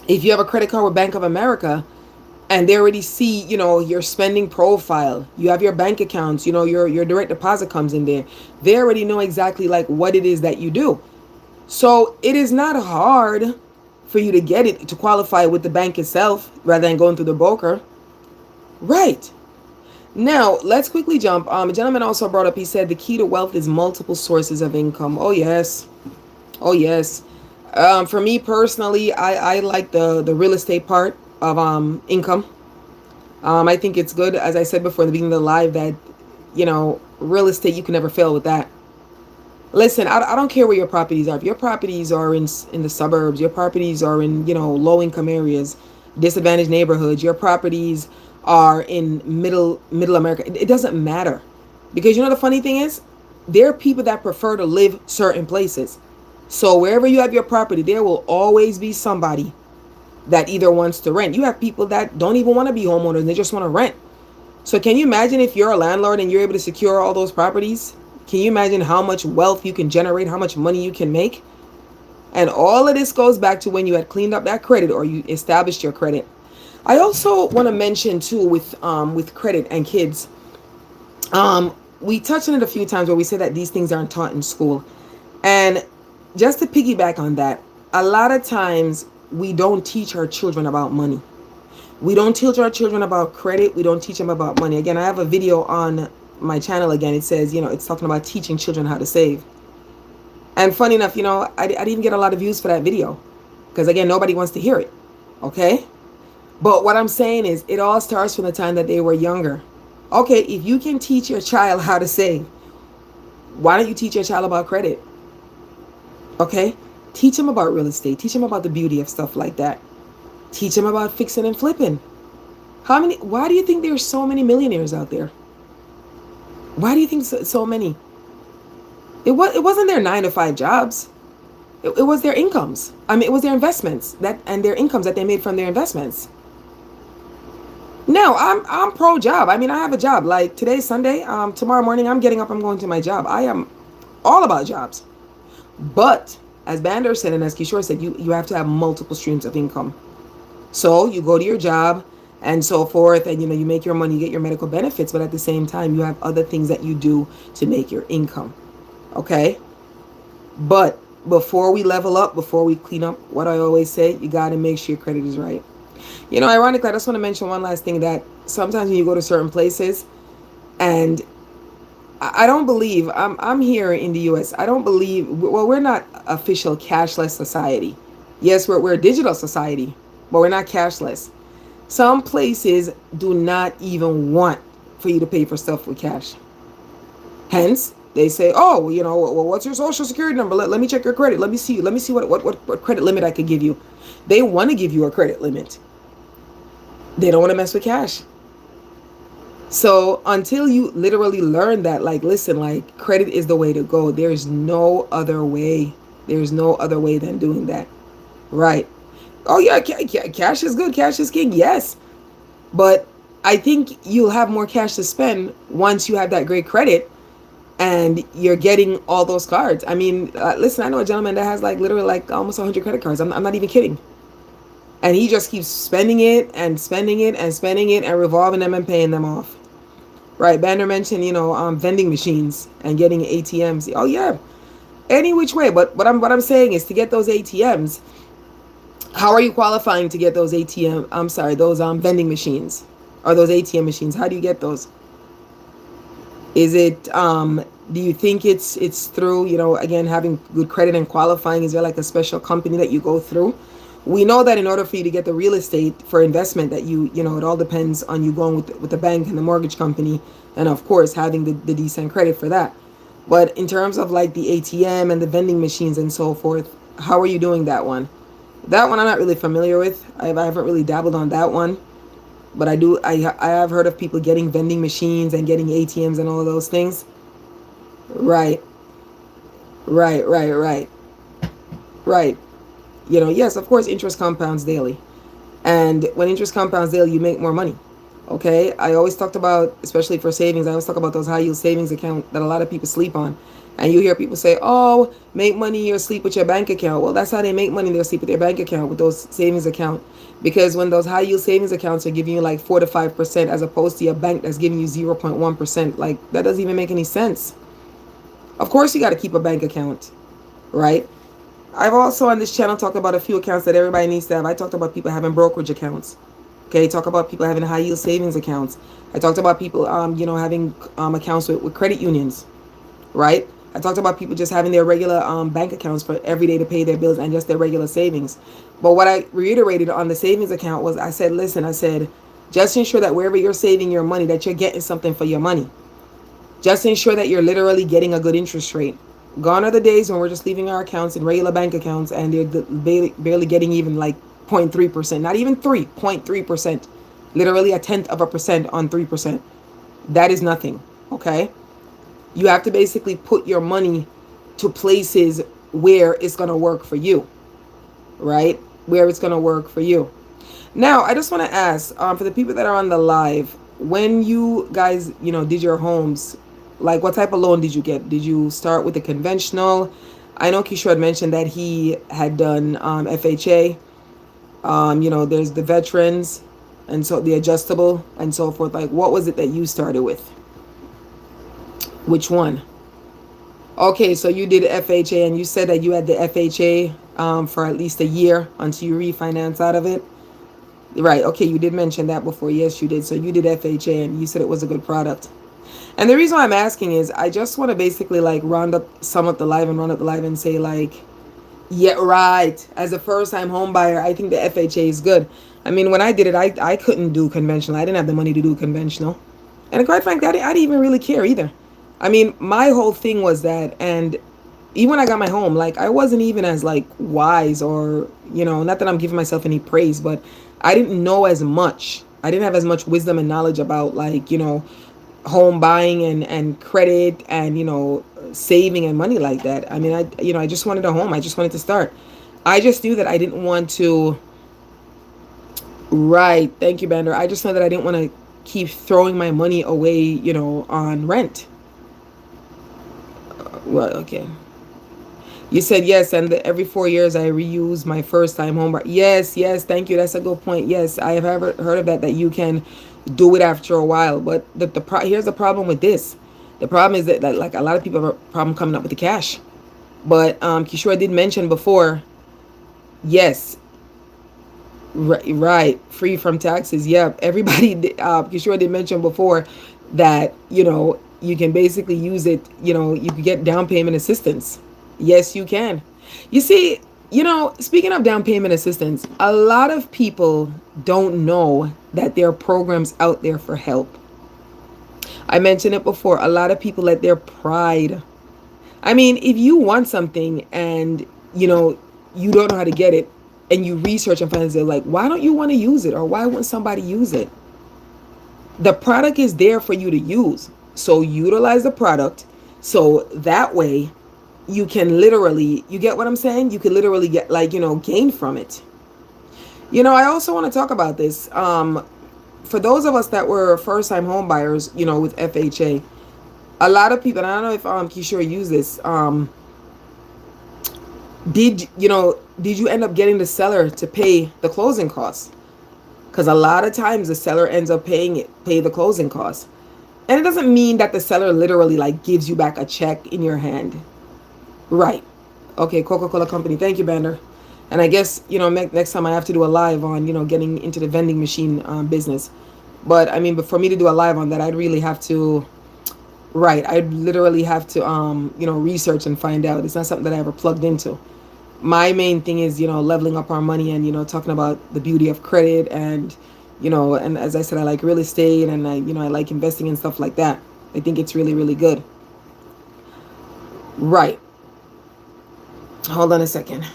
Speaker 1: If you have a credit card with Bank of America, and they already see, your spending profile, you have your bank accounts, your direct deposit comes in there. They already know exactly like what it is that you do. So it is not hard for you to get it to qualify with the bank itself rather than going through the broker. Right. Now, let's quickly jump. A gentleman also brought up, he said the key to wealth is multiple sources of income. Oh, yes. Oh, yes. For me personally, I like the real estate part of income. I think it's good, as I said before in the beginning of the live, that, real estate, you can never fail with that. Listen, I don't care where your properties are. If your properties are in the suburbs, your properties are in, low income areas, disadvantaged neighborhoods, your properties are in middle America, it doesn't matter. Because the funny thing is, there are people that prefer to live certain places. So wherever you have your property, there will always be somebody that either wants to rent. You have people that don't even want to be homeowners, they just want to rent. So can you imagine if you're a landlord and you're able to secure all those properties? Can you imagine how much wealth you can generate, how much money you can make? And all of this goes back to when you had cleaned up that credit or you established your credit. I also want to mention too with credit and kids. We touched on it a few times where we say that these things aren't taught in school. And just to piggyback on that, a lot of times we don't teach our children about money. We don't teach our children about credit. We don't teach them about money. Again, I have a video on my channel again. It says, it's talking about teaching children how to save. And funny enough, I didn't get a lot of views for that video because, again, nobody wants to hear it. Okay. But what I'm saying is it all starts from the time that they were younger. Okay. If you can teach your child how to save, why don't you teach your child about credit? Okay. Teach them about real estate. Teach them about the beauty of stuff like that. Teach them about fixing and flipping. Why do you think there's so many millionaires out there? Why do you think so many? It wasn't their 9-to-5 jobs. It was their incomes. It was their investments and their incomes that they made from their investments. Now, I'm pro job. I have a job. Like today's Sunday. Tomorrow morning, I'm getting up. I'm going to my job. I am all about jobs. But as Bander said and as Kishore said, you have to have multiple streams of income. So you go to your job and so forth, and you make your money, you get your medical benefits, but at the same time, you have other things that you do to make your income. Okay? But before we level up, before we clean up, what I always say, you got to make sure your credit is right. Ironically, I just want to mention one last thing, that sometimes when you go to certain places, and I don't believe, I'm here in the US, I don't believe, well, we're not official cashless society. Yes, we're a digital society, but we're not cashless. Some places do not even want for you to pay for stuff with cash. Hence, they say, oh, well, what's your social security number? Let me check your credit. Let me see what credit limit I could give you. They want to give you a credit limit. They don't want to mess with cash. So until you literally learn that, listen, credit is the way to go. There's no other way. There's no other way than doing that. Right. Oh, yeah, cash is good. Cash is king. Yes. But I think you'll have more cash to spend once you have that great credit and you're getting all those cards. Listen, I know a gentleman that has literally almost 100 credit cards. I'm not even kidding. And he just keeps spending it and spending it and spending it and revolving them and paying them off. Right. Banner mentioned, vending machines and getting ATMs. Oh, yeah. Any which way. But what I'm saying is, to get those ATMs, how are you qualifying to get those those vending machines or those ATM machines? How do you get those? Is it, do you think it's through, again, having good credit and qualifying? Is there a special company that you go through? We know that in order for you to get the real estate for investment, that it all depends on you going with the bank and the mortgage company, and of course having the decent credit for that. But in terms of like the ATM and the vending machines and so forth, how are you doing that one? That one I'm not really familiar with. I haven't really dabbled on that one, but I have heard of people getting vending machines and getting ATMs and all of those things. Right, right, right, right, right. Yes, of course, interest compounds daily. And when interest compounds daily, you make more money. Okay. I always talked about, especially for savings, I always talk about those high yield savings account that a lot of people sleep on. And you hear people say, oh, make money or sleep with your bank account. Well, that's how they make money. They'll sleep with their bank account, with those savings account. Because when those high yield savings accounts are giving you like 4 to 5% as opposed to your bank that's giving you 0.1%, like that doesn't even make any sense. Of course, you got to keep a bank account, right? I've also on this channel talked about a few accounts that everybody needs to have. I talked about people having brokerage accounts. Okay, talk about people having high yield savings accounts. I talked about people, having accounts with credit unions, right? I talked about people just having their regular bank accounts for every day to pay their bills and just their regular savings. But what I reiterated on the savings account was I said, listen, I said, just ensure that wherever you're saving your money, that you're getting something for your money. Just ensure that you're literally getting a good interest rate. Gone are the days when we're just leaving our accounts in regular bank accounts and they're barely getting even like 0.3%, not even 3.3%, literally a tenth of a percent on 3%. That is nothing. Okay. You have to basically put your money to places where it's going to work for you, right? Where it's going to work for you. Now, I just want to ask for the people that are on the live, when you guys, did your homes, like what type of loan did you get? Did you start with the conventional? I know Kishore had mentioned that he had done FHA. There's the veterans and so the adjustable and so forth. Like, what was it that you started with? Which one? Okay, so you did FHA and you said that you had the FHA for at least a year until you refinance out of it. Right. Okay, you did mention that before. Yes, you did. So you did FHA and you said it was a good product. And the reason why I'm asking is I just want to basically like sum up the live and say like, yeah, right. As a first time home buyer, I think the FHA is good. I mean, when I did it, I couldn't do conventional. I didn't have the money to do conventional. And quite frankly, I didn't even really care either. I mean, my whole thing was that, and even when I got my home, like I wasn't even as like wise or, not that I'm giving myself any praise, but I didn't know as much. I didn't have as much wisdom and knowledge about like, home buying and credit and, saving and money like that. I mean, I just wanted a home. I just wanted to start. I just knew that I didn't want to. Right. Thank you, Bander. I just know that I didn't want to keep throwing my money away, on rent. Well, okay. You said yes, and every 4 years I reuse my first time home buyer. Yes, yes, thank you. That's a good point. Yes, I have ever heard of that you can do it after a while. But here's the problem with this. The problem is that like a lot of people have a problem coming up with the cash. But Kishore did mention before, yes, right, free from taxes. Yeah, everybody. Kishore did mention before that you can basically use it. You can get down payment assistance. Yes, you can. You see, speaking of down payment assistance, a lot of people don't know that there are programs out there for help. I mentioned it before. A lot of people let their pride. I mean, if you want something and, you don't know how to get it and you research and find out, like, why don't you want to use it? Or why wouldn't somebody use it? The product is there for you to use. So utilize the product. So that way you can literally, you get what I'm saying? You can literally get gain from it. I also want to talk about this. For those of us that were first time home buyers, with FHA, a lot of people, and I don't know if Kishore used this, did you end up getting the seller to pay the closing costs? Because a lot of times the seller ends up pay the closing costs. And it doesn't mean that the seller literally gives you back a check in your hand. Right. Okay, Coca-Cola Company. Thank you, Bander. And I guess, next time I have to do a live on, getting into the vending machine business. But I mean, but for me to do a live on that, I'd really have to, right, I'd literally have to, research and find out. It's not something that I ever plugged into. my main thing is, leveling up our money and, talking about the beauty of credit and, and as I said, I like real estate and I like investing and stuff like that. I think it's really, really good. Right. Hold on a second.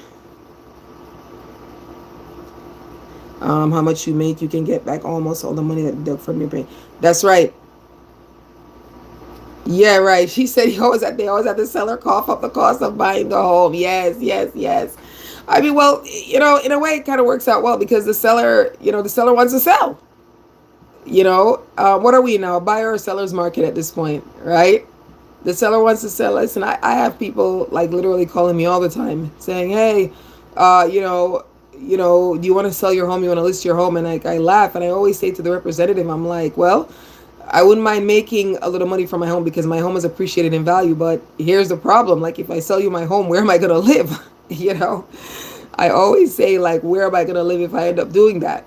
Speaker 1: How much you make, you can get back almost all the money that deduct from your pay. That's right. Yeah, right. She said they always have to sell her cough up the cost of buying the home. Yes, yes, yes. I mean, well, in a way, it kind of works out well because the seller wants to sell. What are we now? A buyer or seller's market at this point, right? The seller wants to sell. Listen, I have people like literally calling me all the time saying, "Hey, uh, you know, do you want to sell your home? You want to list your home?" And I laugh and I always say to the representative, I'm like, "Well, I wouldn't mind making a little money from my home because my home is appreciated in value. But here's the problem: like, if I sell you my home, where am I gonna live? you know, I always say like, where am I gonna live if I end up doing that?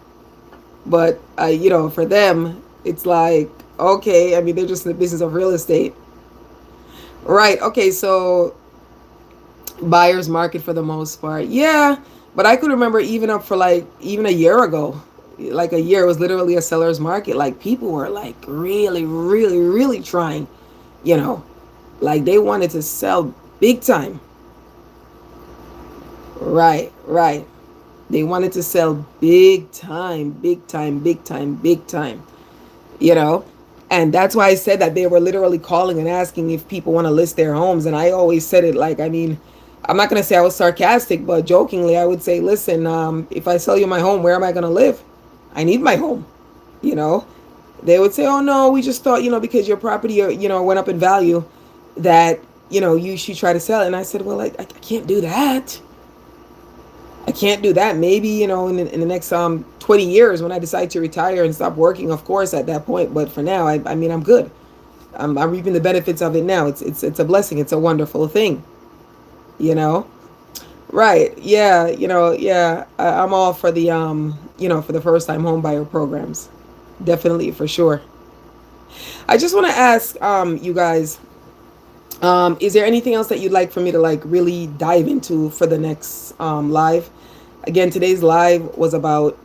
Speaker 1: But for them, it's like, okay. I mean, they're just in the business of real estate, right? Okay, so buyer's market for the most part, yeah. But I could remember even up for like even a year ago, like a year, it was literally a seller's market. Like people were like really, really, really trying, you know, like they wanted to sell big time. Right, right. They wanted to sell big time, big time, big time, big time, you know? And that's why I said that they were literally calling and asking if people want to list their homes. And I always said it like, I mean, I'm not going to say I was sarcastic, but jokingly, I would say, listen, if I sell you my home, where am I going to live? I need my home, you know? They would say, oh, no, we just thought, because your property, went up in value that, you should try to sell it. And I said, well, I can't do that. I can't do that. Maybe, in the next 20 years when I decide to retire and stop working, of course, at that point. But for now, I mean, I'm good. I'm reaping the benefits of it now. It's a blessing. It's a wonderful thing, you know? Right. Yeah. Yeah. I'm all for the, for the first time home buyer programs. Definitely, for sure. I just want to ask, you guys, is there anything else that you'd like for me to like really dive into for the next live? Again, today's live was about,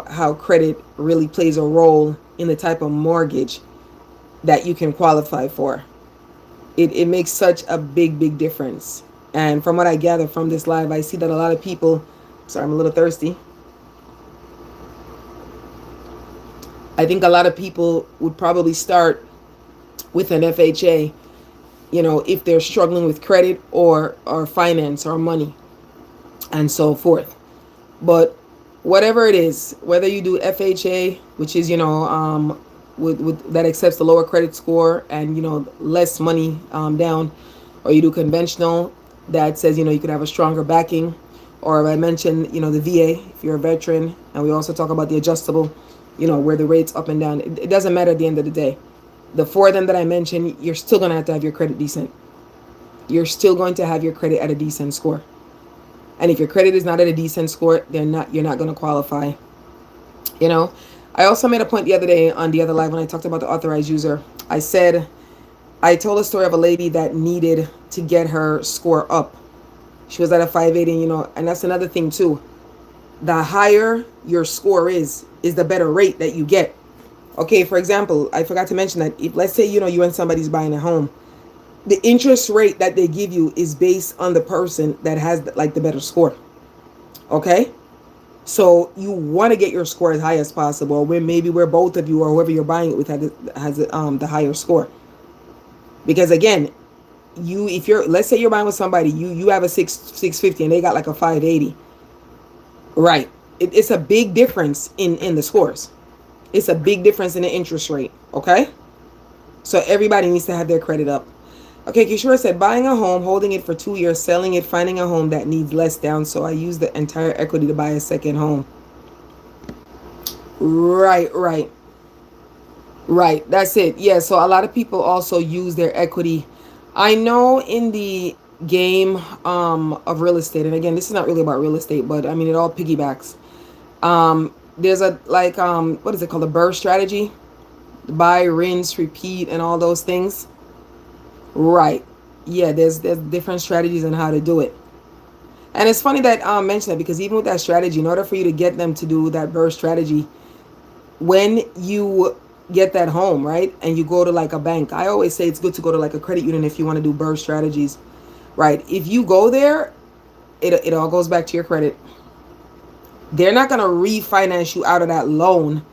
Speaker 1: how credit really plays a role in the type of mortgage that you can qualify for. It makes such a big, big difference. And from what I gather from this live, I see that a lot of people, sorry, I'm a little thirsty. I think a lot of people would probably start with an FHA, if they're struggling with credit or finance or money and so forth. But whatever it is, whether you do FHA, which is, with that accepts the lower credit score and, less money down, or you do conventional that says, you could have a stronger backing, or I mentioned, the VA, if you're a veteran, and we also talk about the adjustable, where the rates up and down. It doesn't matter at the end of the day. The four of them that I mentioned, you're still going to have your credit decent. You're still going to have your credit at a decent score. And if your credit is not at a decent score, you're not going to qualify. I also made a point the other day on the other live when I talked about the authorized user. I told a story of a lady that needed to get her score up. She was at a 580, and that's another thing too. The higher your score is the better rate that you get. Okay, for example, I forgot to mention that if, let's say, you and somebody's buying a home, the interest rate that they give you is based on the person that has like the better score. Okay? So you want to get your score as high as possible, where both of you or whoever you're buying it with has the higher score. Because again, if you're, let's say you're buying with somebody, you have a 650 and they got like a 580. Right. It's a big difference in the scores. It's a big difference in the interest rate. Okay? So everybody needs to have their credit up. Okay, Kishore said, buying a home, holding it for 2 years, selling it, finding a home that needs less down. So I use the entire equity to buy a second home. Right. That's it. Yeah. So a lot of people also use their equity. I know in the game of real estate, and again, this is not really about real estate, but I mean, it all piggybacks. There's a what is it called? The BRRRR strategy, buy, rinse, repeat, and all those things. Right. Yeah, there's different strategies on how to do it. And it's funny that mention that, because even with that strategy, in order for you to get them to do that burst strategy, when you get that home, right, and you go to like a bank, I always say it's good to go to like a credit union if you want to do burst strategies, right? If you go there, it all goes back to your credit. They're not going to refinance you out of that loan,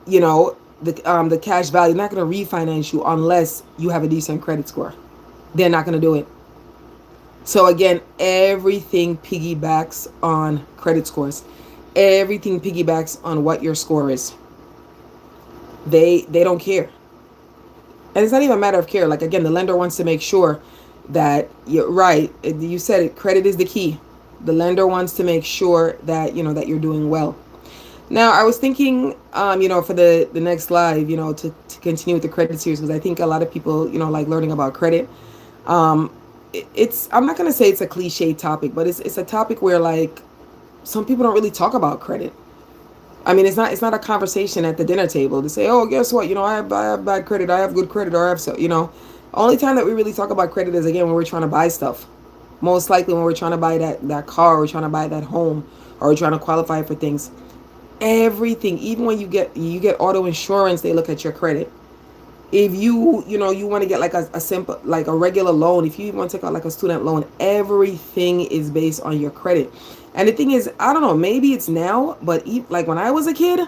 Speaker 1: you know, the cash value. They're not going to refinance you unless you have a decent credit score. They're not going to do it. So again, everything piggybacks on credit scores. Everything piggybacks on what your score is. They don't care. And it's not even a matter of care. Like, again, the lender wants to make sure that you're right. You said it, credit is the key. The lender wants to make sure that, you know, that you're doing well. Now, I was thinking, for the next live, to continue with the credit series, because I think a lot of people, like learning about credit. I'm not going to say it's a cliche topic, but it's a topic where, like, some people don't really talk about credit. I mean, it's not a conversation at the dinner table to say, oh, guess what? I have bad credit. I have good credit. Or I have only time that we really talk about credit is, again, when we're trying to buy stuff. Most likely when we're trying to buy that car, or we're trying to buy that home, or we're trying to qualify for things. Everything, even when you get auto insurance, they look at your credit. If you want to get like a simple, like a regular loan, if you want to take out like a student loan, everything is based on your credit. And the thing is, I don't know, maybe it's now, but like when I was a kid,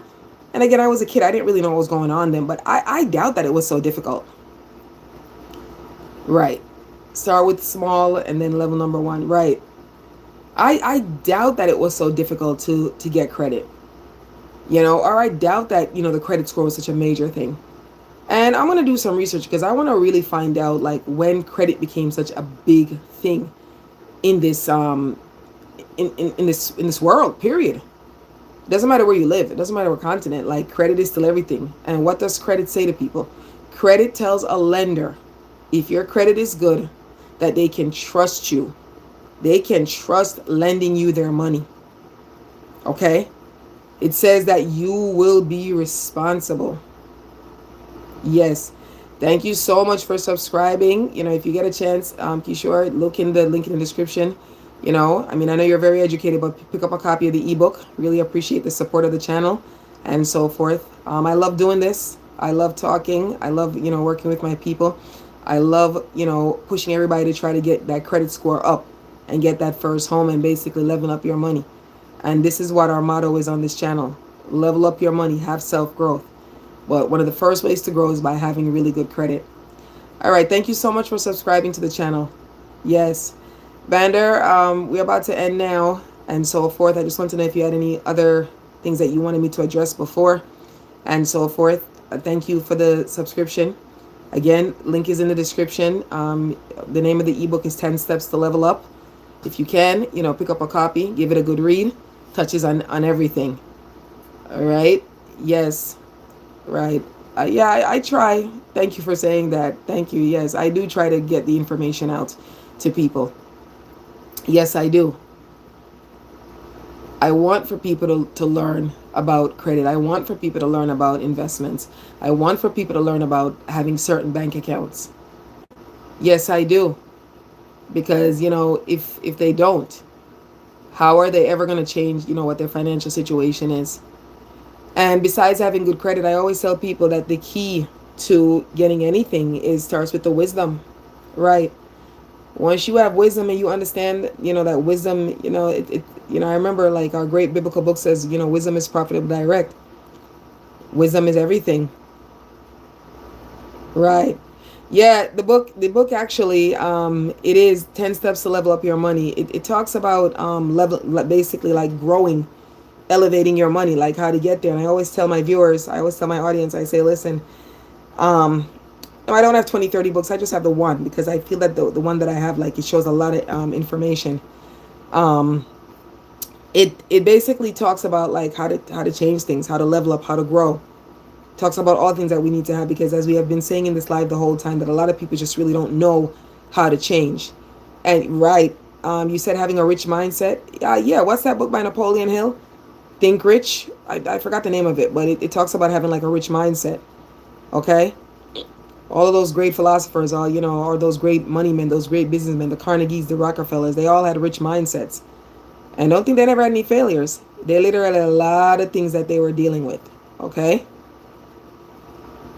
Speaker 1: and again, I was a kid, I didn't really know what was going on then, but I doubt that it was so difficult. Right. Start with small and then level number 1. Right. I doubt that it was so difficult to get credit. Or I doubt that, the credit score was such a major thing. And I'm going to do some research, because I want to really find out, like, when credit became such a big thing in this in this world, period. It doesn't matter where you live. It doesn't matter what continent. Like, credit is still everything. And what does credit say to people? Credit tells a lender, if your credit is good, that they can trust you. They can trust lending you their money. Okay? It says that you will be responsible. Yes. Thank you so much for subscribing. If you get a chance, be sure look in the link in the description. I know you're very educated, but pick up a copy of the ebook. Really appreciate the support of the channel and so forth. I love doing this. I love talking. I love, working with my people. I love, pushing everybody to try to get that credit score up and get that first home and basically level up your money. And this is what our motto is on this channel. Level up your money, have self-growth. But one of the first ways to grow is by having really good credit. All right, thank you so much for subscribing to the channel. Yes. Vander, we're about to end now and so forth. I just want to know if you had any other things that you wanted me to address before and so forth. Thank you for the subscription. Again, link is in the description. The name of the ebook is 10 Steps to Level Up. If you can, pick up a copy, give it a good read. Touches on everything. All right. Yes. Right. I try. Thank you for saying that. Thank you. Yes, I do try to get the information out to people. Yes, I do. I want for people to learn about credit. I want for people to learn about investments. I want for people to learn about having certain bank accounts. Yes, I do. Because, if they don't, how are they ever going to change, what their financial situation is? And besides having good credit, I always tell people that the key to getting anything starts with the wisdom, right? Once you have wisdom and you understand, that wisdom, I remember, like, our great biblical book says, wisdom is profitable direct. Wisdom is everything. Right. Yeah, the book actually, it is 10 Steps to Level Up Your Money. It talks about basically like growing, elevating your money, like how to get there. And I always tell my viewers, I always tell my audience, I say, listen, I don't have 20, 30 books. I just have the one, because I feel that the one that I have, like, it shows a lot of information. It basically talks about, like, how to change things, how to level up, how to grow. Talks about all things that we need to have, because as we have been saying in this live the whole time, that a lot of people just really don't know how to change. And right, you said having a rich mindset. Yeah, what's that book by Napoleon Hill? Think Rich. I forgot the name of it, but it talks about having like a rich mindset. Okay. All of those great philosophers, or those great money men, those great businessmen, the Carnegies, the Rockefellers, they all had rich mindsets. And don't think they never had any failures. They literally had a lot of things that they were dealing with. Okay?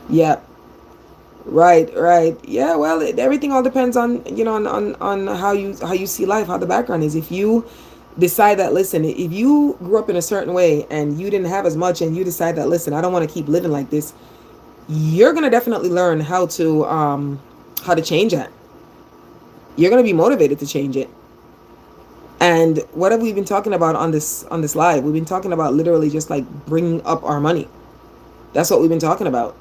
Speaker 1: Yeah. Right, right. Yeah, well, everything all depends on, on how you see life, how the background is. If you decide that, listen, if you grew up in a certain way and you didn't have as much and you decide that, listen, I don't want to keep living like this, you're going to definitely learn how to change that. You're going to be motivated to change it. And what have we been talking about on this live? We've been talking about literally just like bringing up our money. That's what we've been talking about.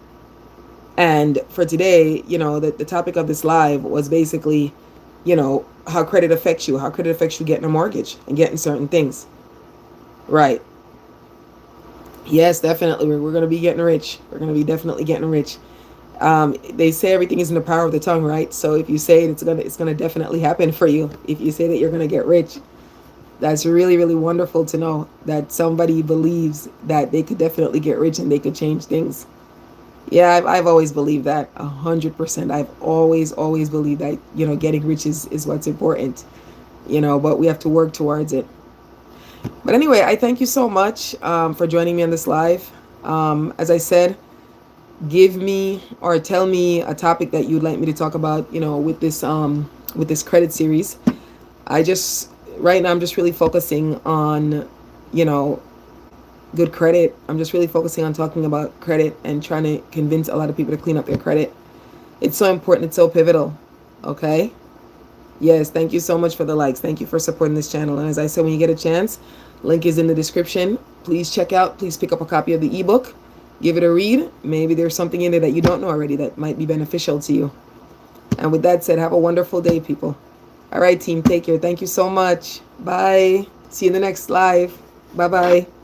Speaker 1: And for today, the topic of this live was basically, how credit affects you, getting a mortgage and getting certain things. Right. Yes, definitely. We're going to be getting rich. We're going to be definitely getting rich. They say everything is in the power of the tongue, right? So if you say it, it's gonna definitely happen for you. If you say that you're gonna get rich, that's really, really wonderful to know that somebody believes that they could definitely get rich and they could change things. Yeah, I've always believed that 100%. I've always believed that, getting rich is what's important, but we have to work towards it. But anyway, I thank you so much for joining me on this live. As I said, give me or tell me a topic that you'd like me to talk about, with this credit series. I just right now I'm just really focusing on, you know, good credit. I'm just really focusing on talking about credit and trying to convince a lot of people to clean up their credit. It's so important, it's so pivotal. Okay? Yes, thank you so much for the likes. Thank you for supporting this channel. And as I said, when you get a chance, link is in the description. Please check out, please pick up a copy of the ebook. Give it a read. Maybe there's something in there that you don't know already that might be beneficial to you. And with that said, have a wonderful day, people. All right, team, take care. Thank you so much. Bye. See you in the next live. Bye-bye.